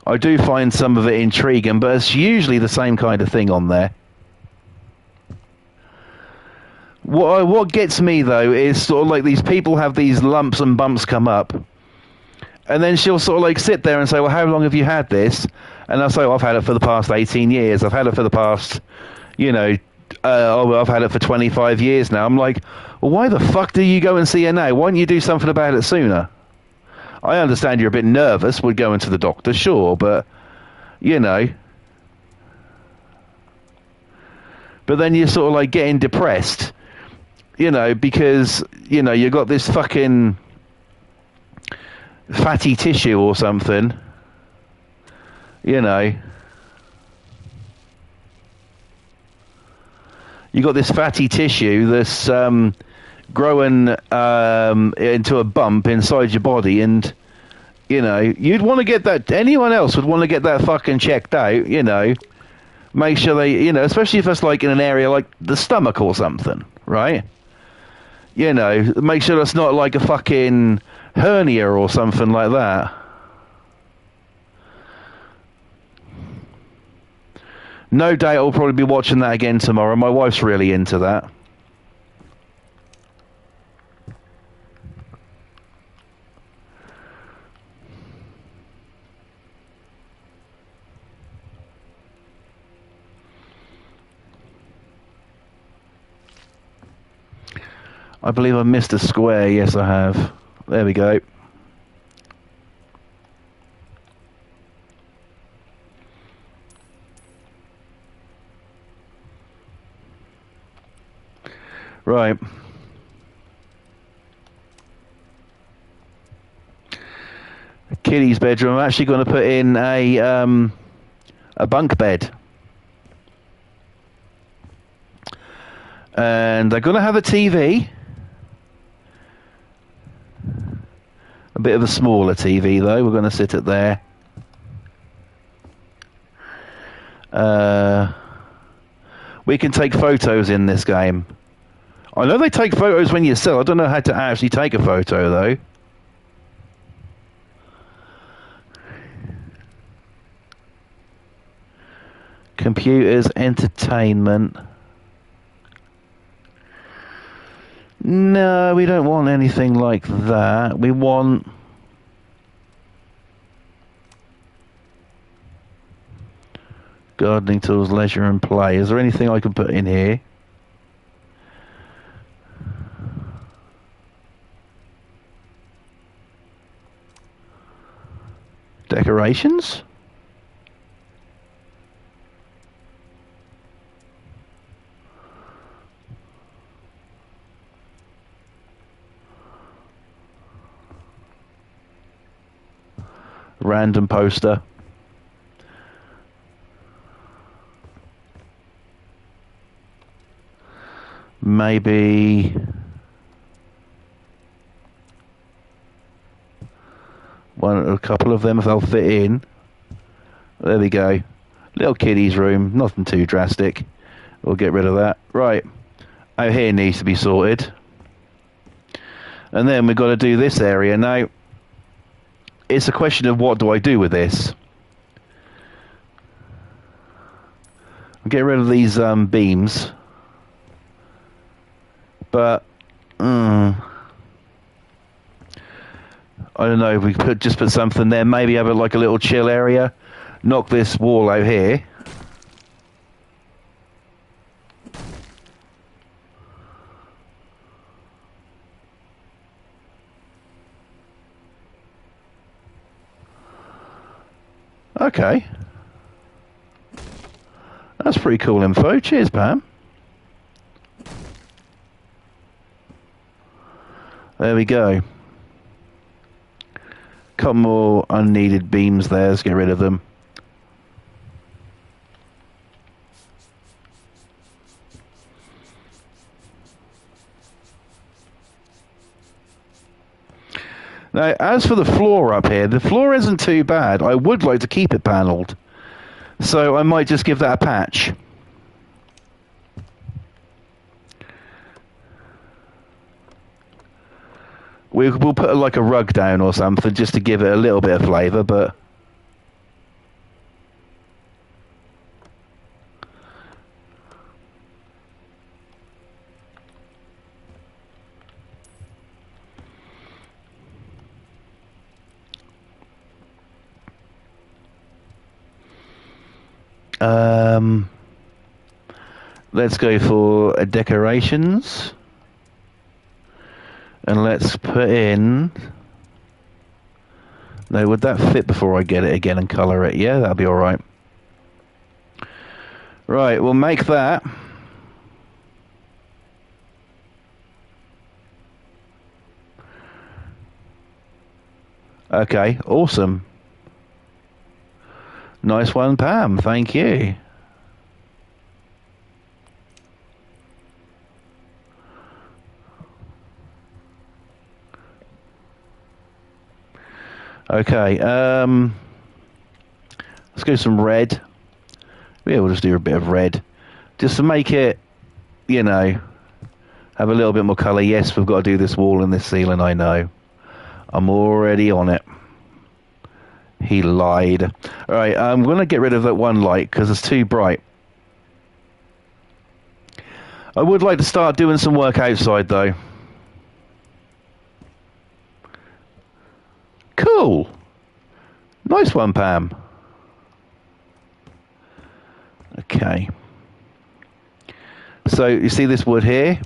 I do find some of it intriguing, but it's usually the same kind of thing on there. What gets me, though, is sort of like these people have these lumps and bumps come up, and then she'll sort of like sit there and say, well, how long have you had this? And I'll say, well, I've had it for the past 18 years. I've had it for the past, I've had it for 25 years now. I'm like, well, why the fuck do you go and see her now? Why don't you do something about it sooner? I understand you're a bit nervous with going to the doctor, sure, but, you know. But then you're sort of like getting depressed, because, you've got this fucking fatty tissue or something, you got this fatty tissue that's growing into a bump inside your body, and you'd want to get that. Anyone else would want to get that fucking checked out, make sure they, especially if it's like in an area like the stomach or something, right? Make sure it's not like a fucking hernia or something like that. No doubt I'll probably be watching that again tomorrow. My wife's really into that. I believe I missed a square. Yes, I have. There we go. Right. Kitty's bedroom. I'm actually going to put in a bunk bed. And I'm going to have a TV. A bit of a smaller TV, though. We're going to sit it there. We can take photos in this game. I know they take photos when you sell. I don't know how to actually take a photo, though. Computers, entertainment. No, we don't want anything like that. We want... gardening tools, leisure and play. Is there anything I can put in here? Decorations? Random poster. Maybe one a couple of them if they'll fit in. There we go. Little kiddies room, nothing too drastic. We'll get rid of that. Right, out here needs to be sorted. And then we've got to do this area. Now, it's a question of what do I do with this. I'll get rid of these beams. But, I don't know, if we could just put something there, maybe have like a little chill area. Knock this wall out here. Okay. That's pretty cool info. Cheers, Pam. There we go. Couple more unneeded beams there. Let's get rid of them. Now, as for the floor up here, the floor isn't too bad. I would like to keep it panelled. So I might just give that a patch. We'll put like a rug down or something just to give it a little bit of flavour, but... let's go for decorations. And let's put in... Now, would that fit before I get it again and colour it? Yeah, that'll be alright. Right, we'll make that. Okay, awesome. Nice one, Pam. Thank you. Okay, let's go some red. Yeah, we'll just do a bit of red. Just to make it, you know, have a little bit more colour. Yes, we've got to do this wall and this ceiling, I know. I'm already on it. He lied. Alright, I'm going to get rid of that one light because it's too bright. I would like to start doing some work outside, though. Cool. Nice one, Pam. Okay. So, you see this wood here?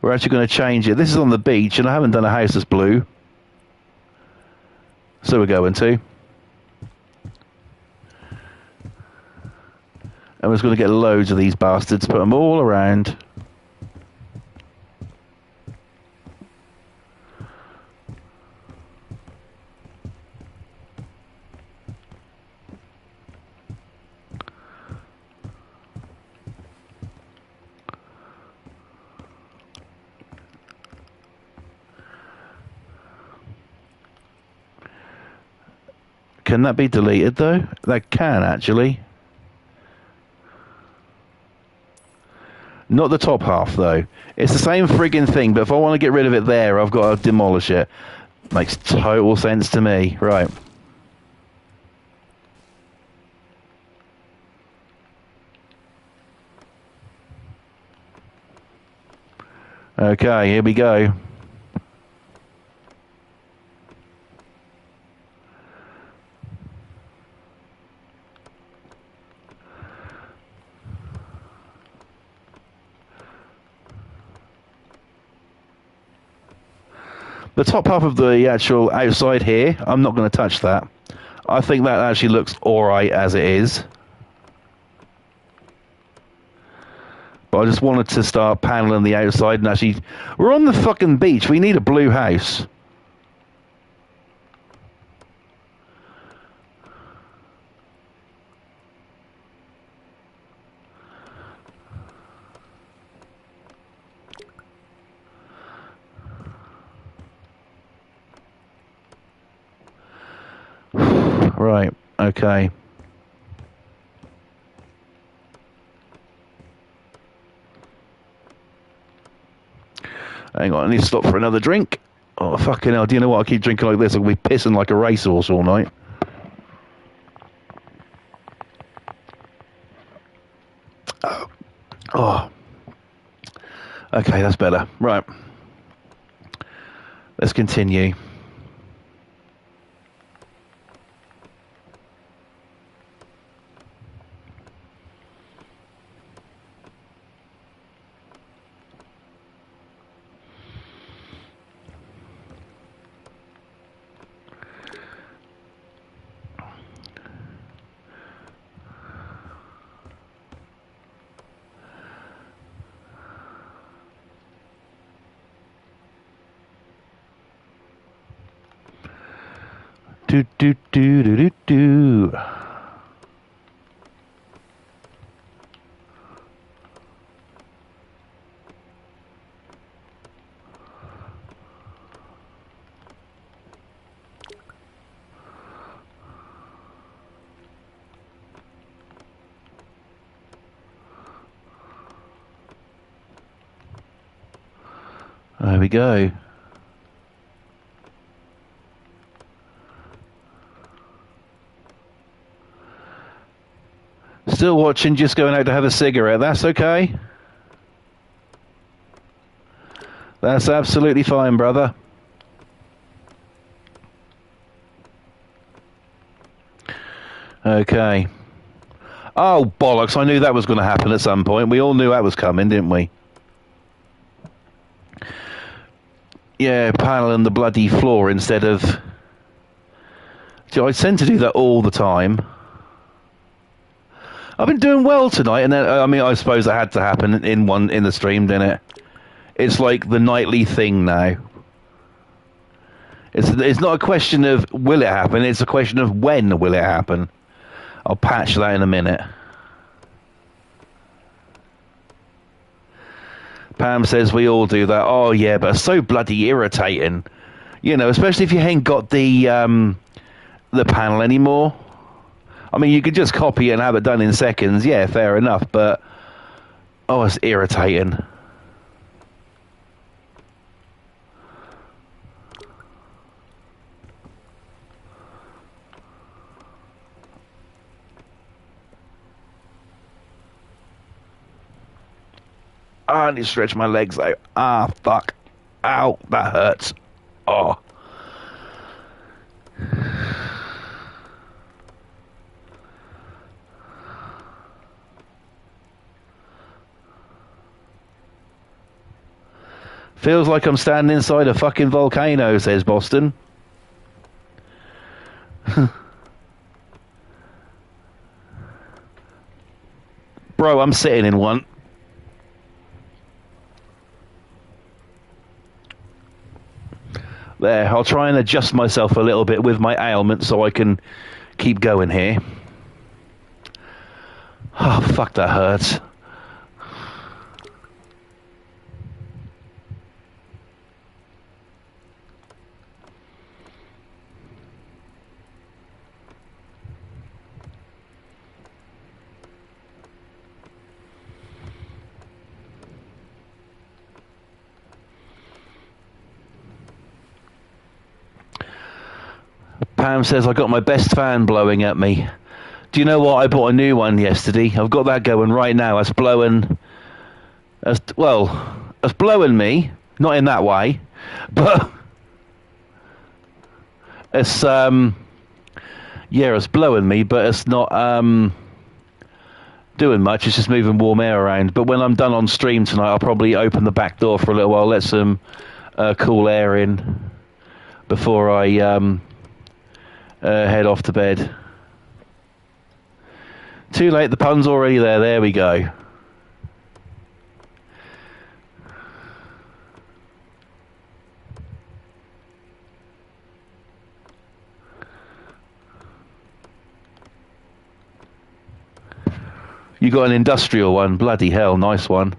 We're actually going to change it. This is on the beach, and I haven't done a house that's blue. So we're going to. And we're just going to get loads of these bastards, put them all around. Can that be deleted, though? That can, actually. Not the top half, though. It's the same friggin' thing, but if I want to get rid of it there, I've got to demolish it. Makes total sense to me. Right. Okay, here we go. The top half of the actual outside here, I'm not going to touch that. I think that actually looks alright as it is. But I just wanted to start paneling the outside and actually... We're on the fucking beach. We need a blue house. Right. Okay. Hang on, I need to stop for another drink. Oh, fucking hell. Do you know what? I keep drinking like this. I'll be pissing like a racehorse all night. Oh. Okay, that's better. Right. Let's continue. Do do do do do do. There we go. Still watching, just going out to have a cigarette. That's okay. That's absolutely fine, brother. Okay. Oh, bollocks. I knew that was going to happen at some point. We all knew that was coming, didn't we? Yeah, paneling the bloody floor instead of... I tend to do that all the time. I've been doing well tonight, and then, I mean, I suppose that had to happen in the stream, didn't it? It's like the nightly thing now. It's not a question of will it happen, it's a question of when will it happen. I'll patch that in a minute. Pam says we all do that. Oh yeah, but it's so bloody irritating. You know, especially if you ain't got the panel anymore. I mean, you could just copy it and have it done in seconds. Yeah, fair enough. But oh, it's irritating. I need to stretch my legs out. Ah, fuck. Ow, that hurts. Oh. Feels like I'm standing inside a fucking volcano, says Boston. Bro, I'm sitting in one. There, I'll try and adjust myself a little bit with my ailment so I can keep going here. Oh, fuck, that hurts. Pam says I got my best fan blowing at me. Do you know what? I bought a new one yesterday. I've got that going right now. It's blowing... It's blowing me. Not in that way. But... It's, yeah, it's blowing me, but it's not, doing much. It's just moving warm air around. But when I'm done on stream tonight, I'll probably open the back door for a little while, let some cool air in before I head off to bed. Too late, the pun's already there. There we go. You got an industrial one. Bloody hell, nice one.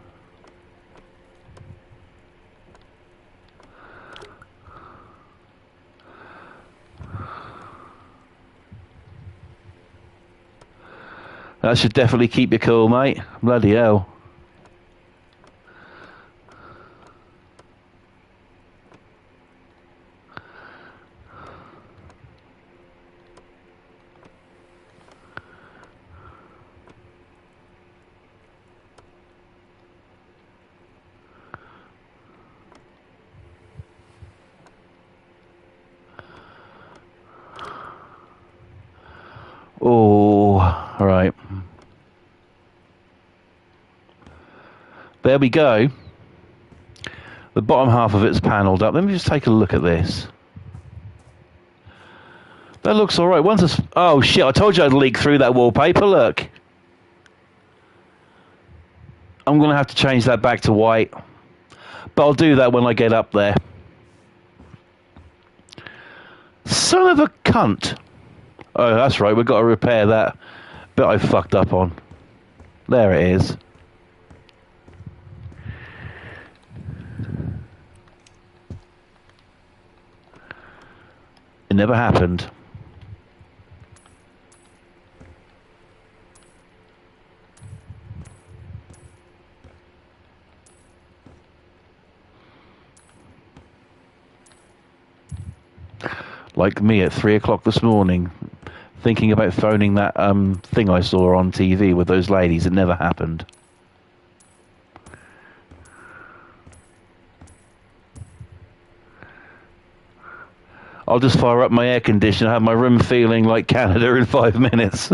That should definitely keep you cool, mate. Bloody hell. Oh, all right. There we go. The bottom half of it's panelled up. Let me just take a look at this. That looks all right. Once it's... Oh, shit, I told you I'd leak through that wallpaper. Look. I'm going to have to change that back to white. But I'll do that when I get up there. Son of a cunt. Oh, that's right. We've got to repair that bit I fucked up on. There it is. It never happened. Like me at 3 o'clock this morning, thinking about phoning that thing I saw on TV with those ladies. It never happened. I'll just fire up my air conditioner, have my room feeling like Canada in 5 minutes.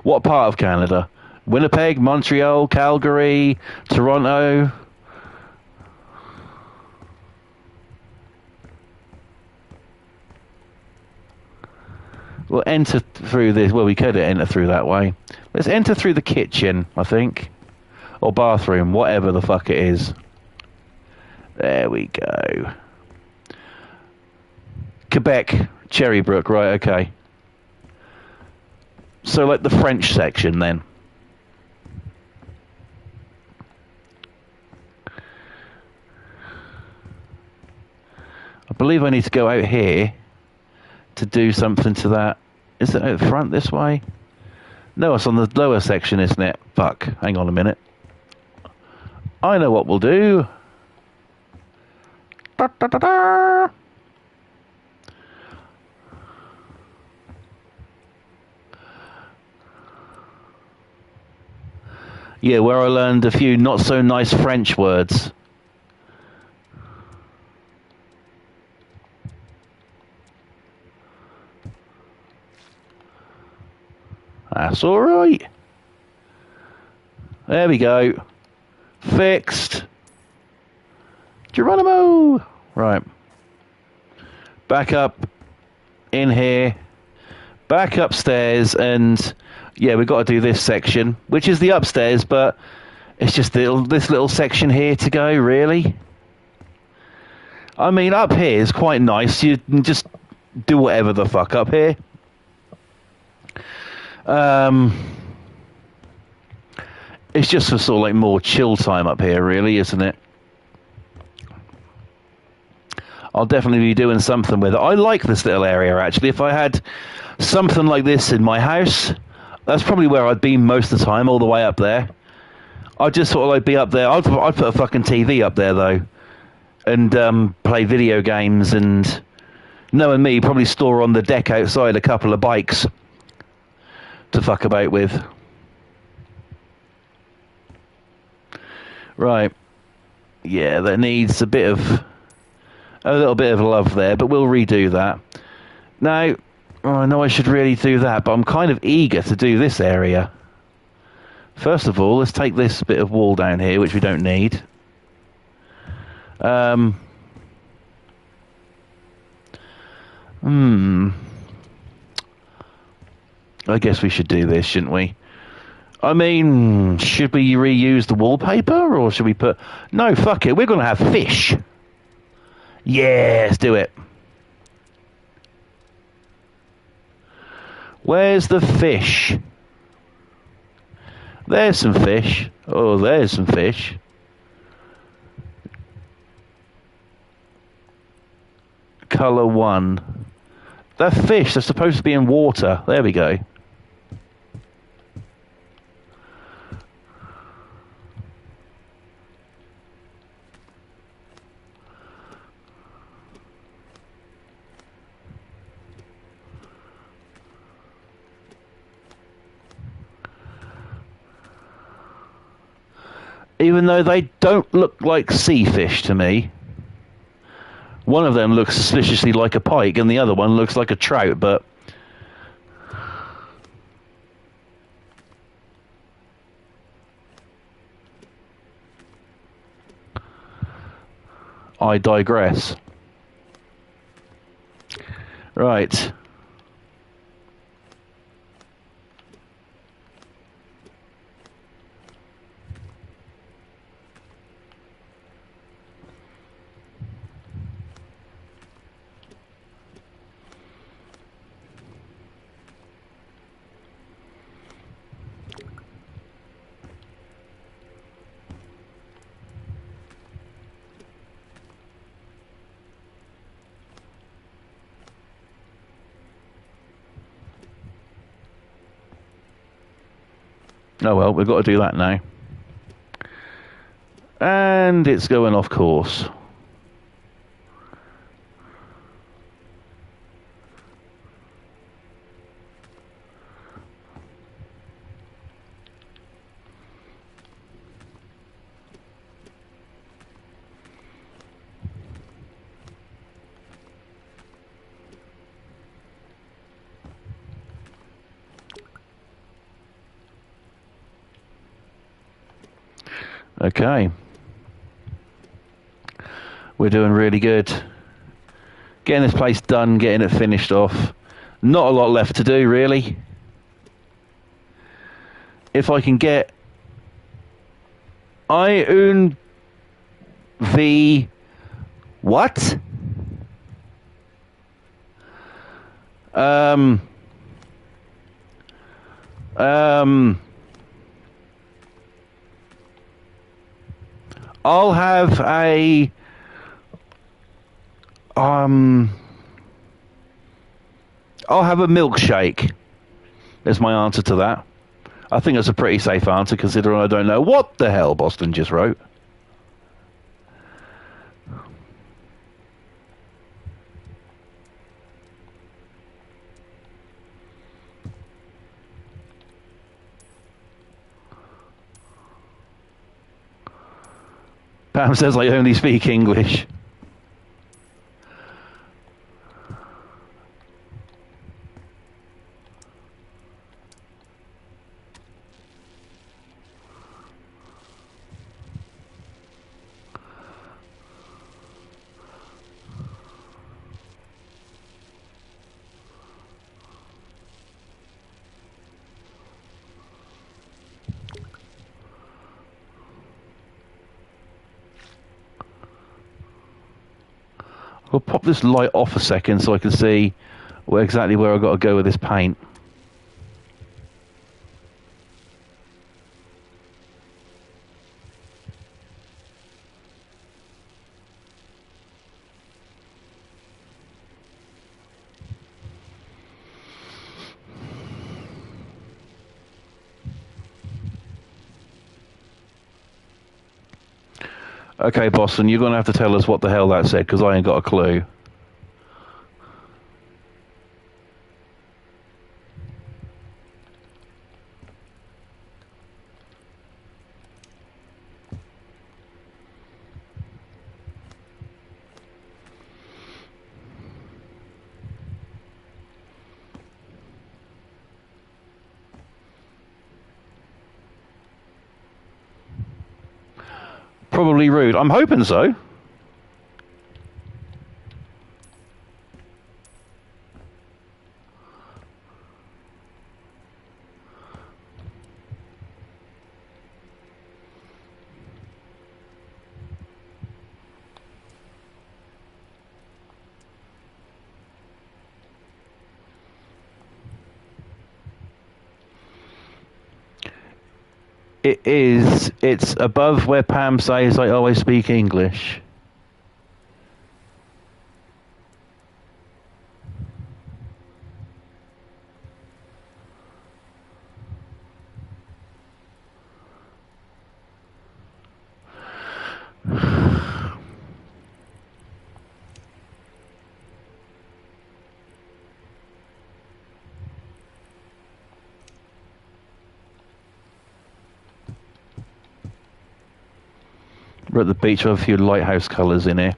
What part of Canada? Winnipeg, Montreal, Calgary, Toronto? We'll enter through this. Well, we could enter through that way. Let's enter through the kitchen, I think. Or bathroom, whatever the fuck it is. There we go. Quebec, Cherrybrook, right, okay. So, like the French section, then. I believe I need to go out here to do something to that. Is it out front this way? No, it's on the lower section, isn't it? Fuck, hang on a minute. I know what we'll do. Da, da, da, da. Yeah, where I learned a few not so nice French words. That's all right. There we go. Fixed. Geronimo! Right. Back up in here. Back upstairs, and yeah, we've got to do this section, which is the upstairs, but it's just this little section here to go, really. I mean, up here is quite nice. You can just do whatever the fuck up here. It's just for sort of like more chill time up here, really, isn't it? I'll definitely be doing something with it. I like this little area, actually. If I had something like this in my house, that's probably where I'd be most of the time, all the way up there. I'd just sort of like be up there. I'd put a fucking TV up there, though, and play video games, and knowing me, probably store on the deck outside a couple of bikes to fuck about with. Right. Yeah, that needs a little bit of love there, but we'll redo that. Now, I know I should really do that, but I'm kind of eager to do this area. First of all, let's take this bit of wall down here, which we don't need. I guess we should do this, shouldn't we? I mean, should we reuse the wallpaper, or should we put... No, fuck it, we're going to have fish. Yeah, let's do it. Where's the fish? Oh, there's some fish. There's some fish. colour 1. They're fish. They're supposed to be in water. There we go. Even though they don't look like sea fish to me. One of them looks suspiciously like a pike and the other one looks like a trout, but... I digress. Right. Oh well, we've got to do that now. And it's going off course. Okay. We're doing really good. Getting this place done, getting it finished off. Not a lot left to do, really. If I can get Iun V what? I'll have a I'll have a milkshake. Is my answer to that. I think that's a pretty safe answer considering I don't know what the hell Boston just wrote. Pam says I only speak English. I'll pop this light off a second so I can see exactly where I've got to go with this paint. Okay, Boston, you're going to have to tell us what the hell that said, because I ain't got a clue. Probably rude. I'm hoping so. It is. It's above where Pam says I always speak English. We're at the beach with a few lighthouse colours in here.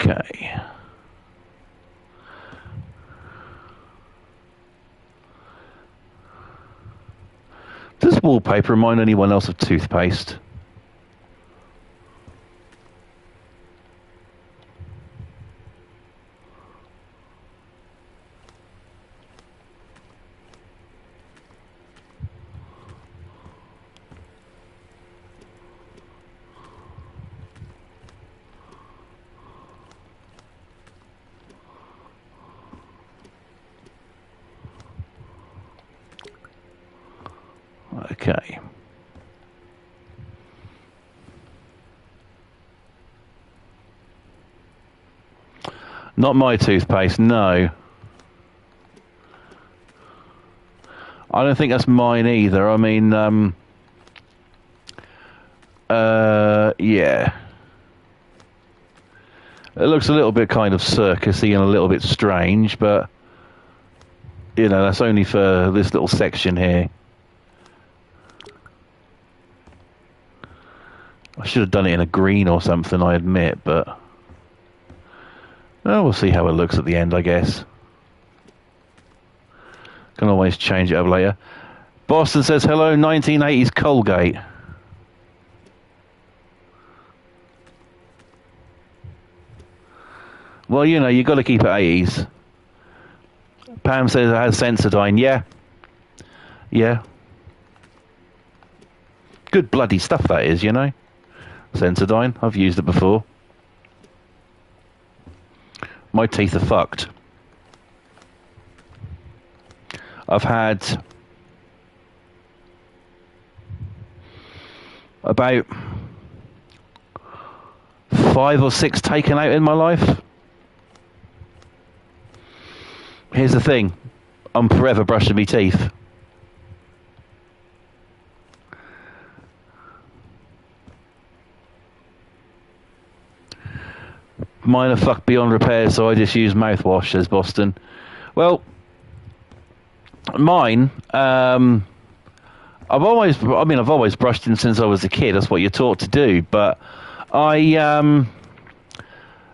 Okay. Does wallpaper remind anyone else of toothpaste? Okay. Not my toothpaste, no. I don't think that's mine either. I mean, yeah. It looks a little bit kind of circusy and a little bit strange, but, you know, that's only for this little section here. I should have done it in a green or something, I admit, but... well, we'll see how it looks at the end, I guess. Can always change it up later. Boston says, hello, 1980s Colgate. Well, you know, you got to keep it 80s. Pam says it has Sensodyne. Yeah. Yeah. Good bloody stuff, that is, you know. Sensodyne. I've used it before. My teeth are fucked. I've had about 5 or 6 taken out in my life. Here's the thing. I'm forever brushing my teeth. Mine are fucked beyond repair, so I just use mouthwash, says Boston. Well, mine, I've always brushed them since I was a kid. That's what you're taught to do. But when I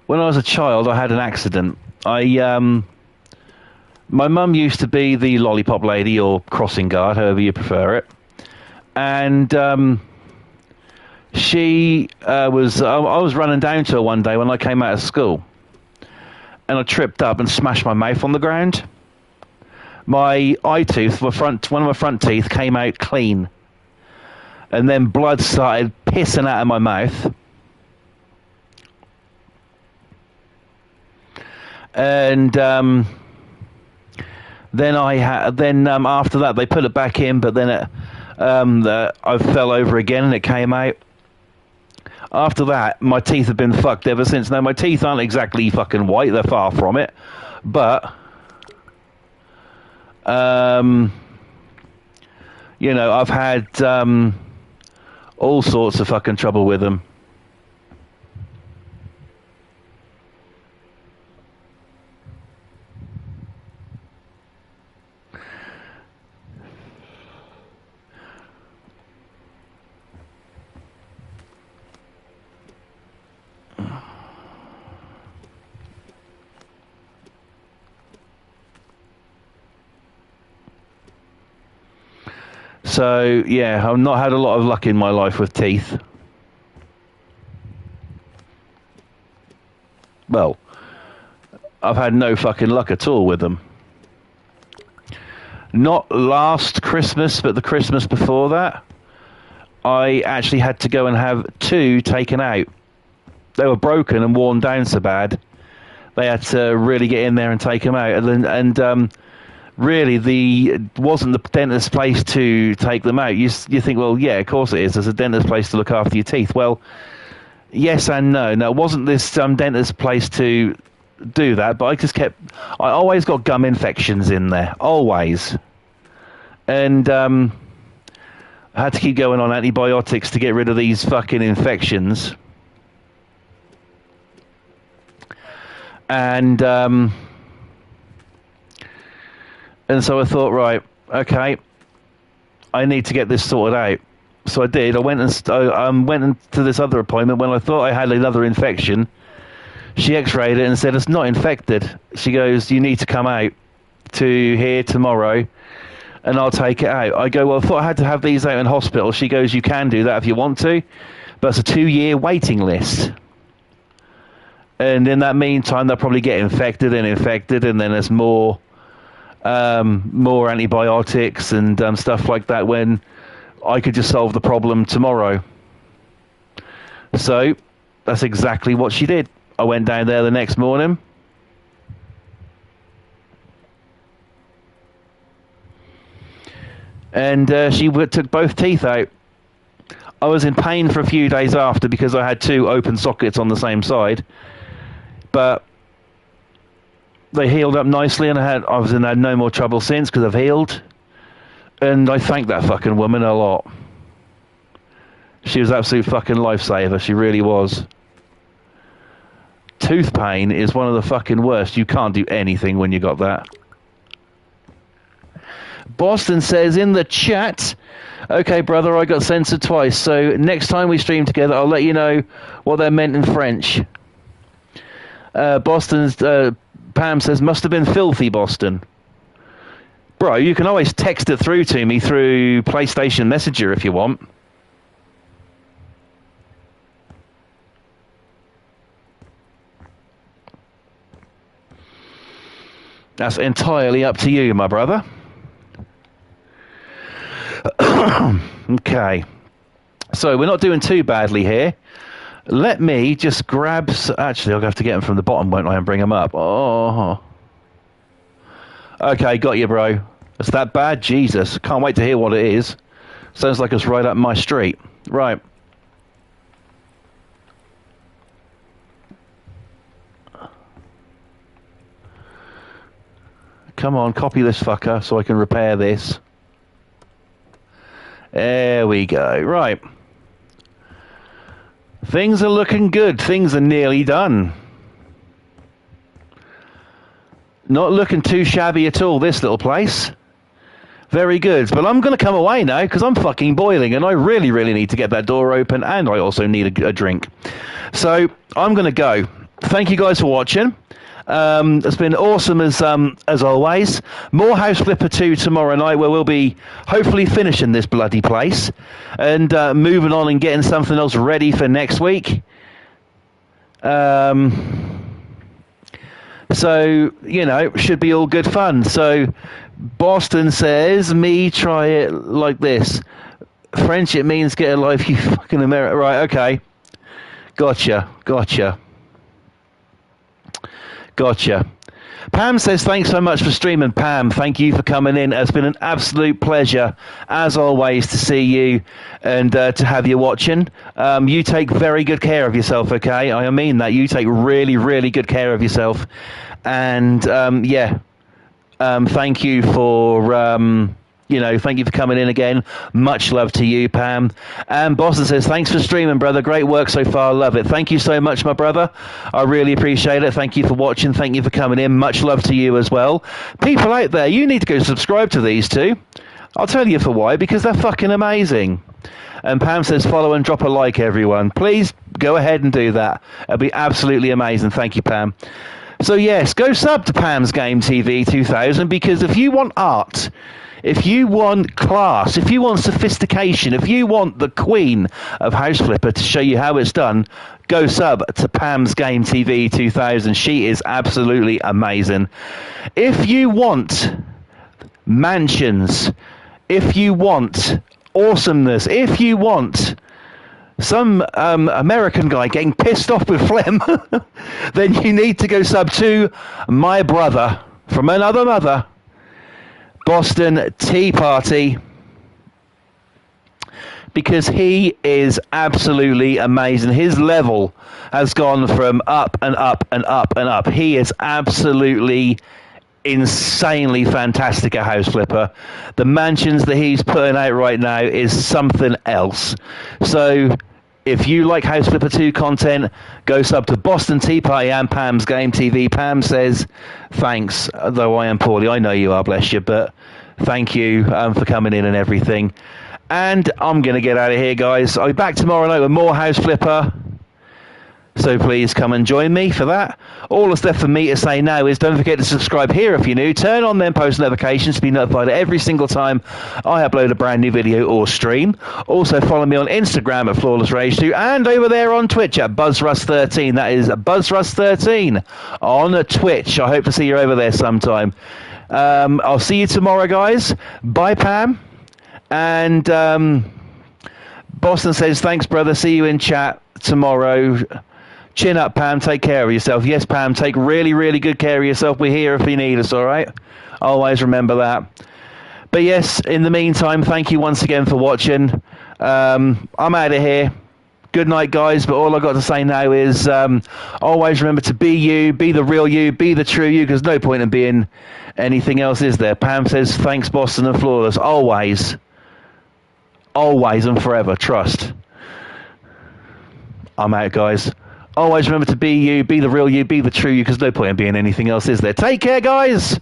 was a child, I had an accident. My mum used to be the lollipop lady or crossing guard, however you prefer it. And I was running down to her one day when I came out of school. And I tripped up and smashed my mouth on the ground. My eye tooth, one of my front teeth came out clean. And then blood started pissing out of my mouth. And then after that they put it back in, but then I fell over again and it came out. After that, my teeth have been fucked ever since. Now, my teeth aren't exactly fucking white; they're far from it. But you know, I've had all sorts of fucking trouble with them. So, yeah, I've not had a lot of luck in my life with teeth. Well, I've had no fucking luck at all with them. not last Christmas, but the Christmas before that, I actually had to go and have 2 taken out. They were broken and worn down so bad, they had to really get in there and take them out. And really, it wasn't the dentist's place to take them out. You think, well, yeah, of course it is. There's a dentist's place to look after your teeth. Well, yes and no. No, it wasn't this dentist's place to do that, but I always got gum infections in there, always. And I had to keep going on antibiotics to get rid of these fucking infections. And so I thought, right, okay, I need to get this sorted out. So I did. I went into this other appointment when I thought I had another infection. She x-rayed it and said, it's not infected. She goes, you need to come out to here tomorrow and I'll take it out. I go, well, I thought I had to have these out in hospital. She goes, you can do that if you want to, but it's a 2-year waiting list. And in that meantime, they'll probably get infected, and then there's more antibiotics and stuff like that, when I could just solve the problem tomorrow. So that's exactly what she did. I went down there the next morning. And she took both teeth out. I was in pain for a few days after because I had 2 open sockets on the same side. But they healed up nicely, and I had no more trouble since because I've healed. And I thank that fucking woman a lot. She was an absolute fucking lifesaver. She really was. Tooth pain is one of the fucking worst. You can't do anything when you got that. Boston says in the chat, okay, brother, I got censored twice, so next time we stream together, I'll let you know what they're meant in French. Pam says, must have been filthy, Boston. Bro, you can always text it through to me through PlayStation Messenger if you want. That's entirely up to you, my brother. Okay. So we're not doing too badly here. Let me just grab... Actually, I'll have to get them from the bottom, won't I, and bring them up. Oh. Okay, got you, bro. It's that bad? Jesus. Can't wait to hear what it is. Sounds like it's right up my street. Right. Come on, copy this fucker so I can repair this. There we go. Right. Things are looking good. Things are nearly done. Not looking too shabby at all, this little place. Very good. But I'm going to come away now because I'm fucking boiling and I really, really need to get that door open, and I also need a drink. So I'm going to go. Thank you guys for watching. It's been awesome as always. More House Flipper 2 tomorrow night, where we'll be hopefully finishing this bloody place and moving on and getting something else ready for next week. So, you know, should be all good fun. So Boston says, me try it like this. French, it means get a life, you fucking American. Right, okay. Gotcha. Pam says, thanks so much for streaming. Pam, thank you for coming in. It's been an absolute pleasure, as always, to see you and to have you watching. You take very good care of yourself, okay? I mean that. You take really, really good care of yourself. And, thank you for... thank you for coming in again. Much love to you, Pam. And Boston says, thanks for streaming, brother. Great work so far. Love it. Thank you so much, my brother. I really appreciate it. Thank you for watching. Thank you for coming in. Much love to you as well. People out there, you need to go subscribe to these two. I'll tell you for why, because they're fucking amazing. And Pam says, follow and drop a like, everyone. Please go ahead and do that. It'll be absolutely amazing. Thank you, Pam. So yes, go sub to Pam's Game TV 2000, because if you want art... If you want class, if you want sophistication, if you want the queen of House Flipper to show you how it's done, go sub to Pam's Game TV 2000. She is absolutely amazing. If you want mansions, if you want awesomeness, if you want some American guy getting pissed off with phlegm, then you need to go sub to my brother from another mother, Boston Tea Party, because he is absolutely amazing. His level has gone from up and up and up and up. He is absolutely insanely fantastic at House Flipper. The mansions that he's putting out right now is something else. So if you like House Flipper 2 content, go sub to Boston Tea Party and Pam's Game TV. Pam says, thanks, though I am poorly. I know you are, bless you, but thank you for coming in and everything. And I'm going to get out of here, guys. I'll be back tomorrow night with more House Flipper. So please come and join me for that. All that's left for me to say now is don't forget to subscribe here if you're new. Turn on them post notifications to be notified every single time I upload a brand new video or stream. Also follow me on Instagram at Flawless Rage 2 and over there on Twitch at BuzzRuss13. That is BuzzRuss13 on Twitch. I hope to see you over there sometime. I'll see you tomorrow, guys. Bye, Pam. And Boston says, thanks, brother. See you in chat tomorrow. Chin up, Pam. Take care of yourself. Yes, Pam, take really, really good care of yourself. We're here if you need us, all right? Always remember that. But yes, in the meantime, thank you once again for watching. I'm out of here. Good night, guys. But all I've got to say now is always remember to be you, be the real you, be the true you, because no point in being anything else, is there? Pam says, thanks, Boston and Flawless. Always. Always and forever. Trust. I'm out, guys. Always remember to be you, be the real you, be the true you, because no point in being anything else, is there? Take care, guys.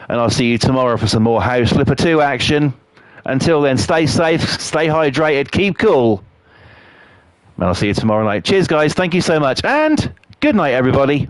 And I'll see you tomorrow for some more House Flipper 2 action. Until then, stay safe, stay hydrated, keep cool. And I'll see you tomorrow night. Cheers, guys. Thank you so much. And good night, everybody.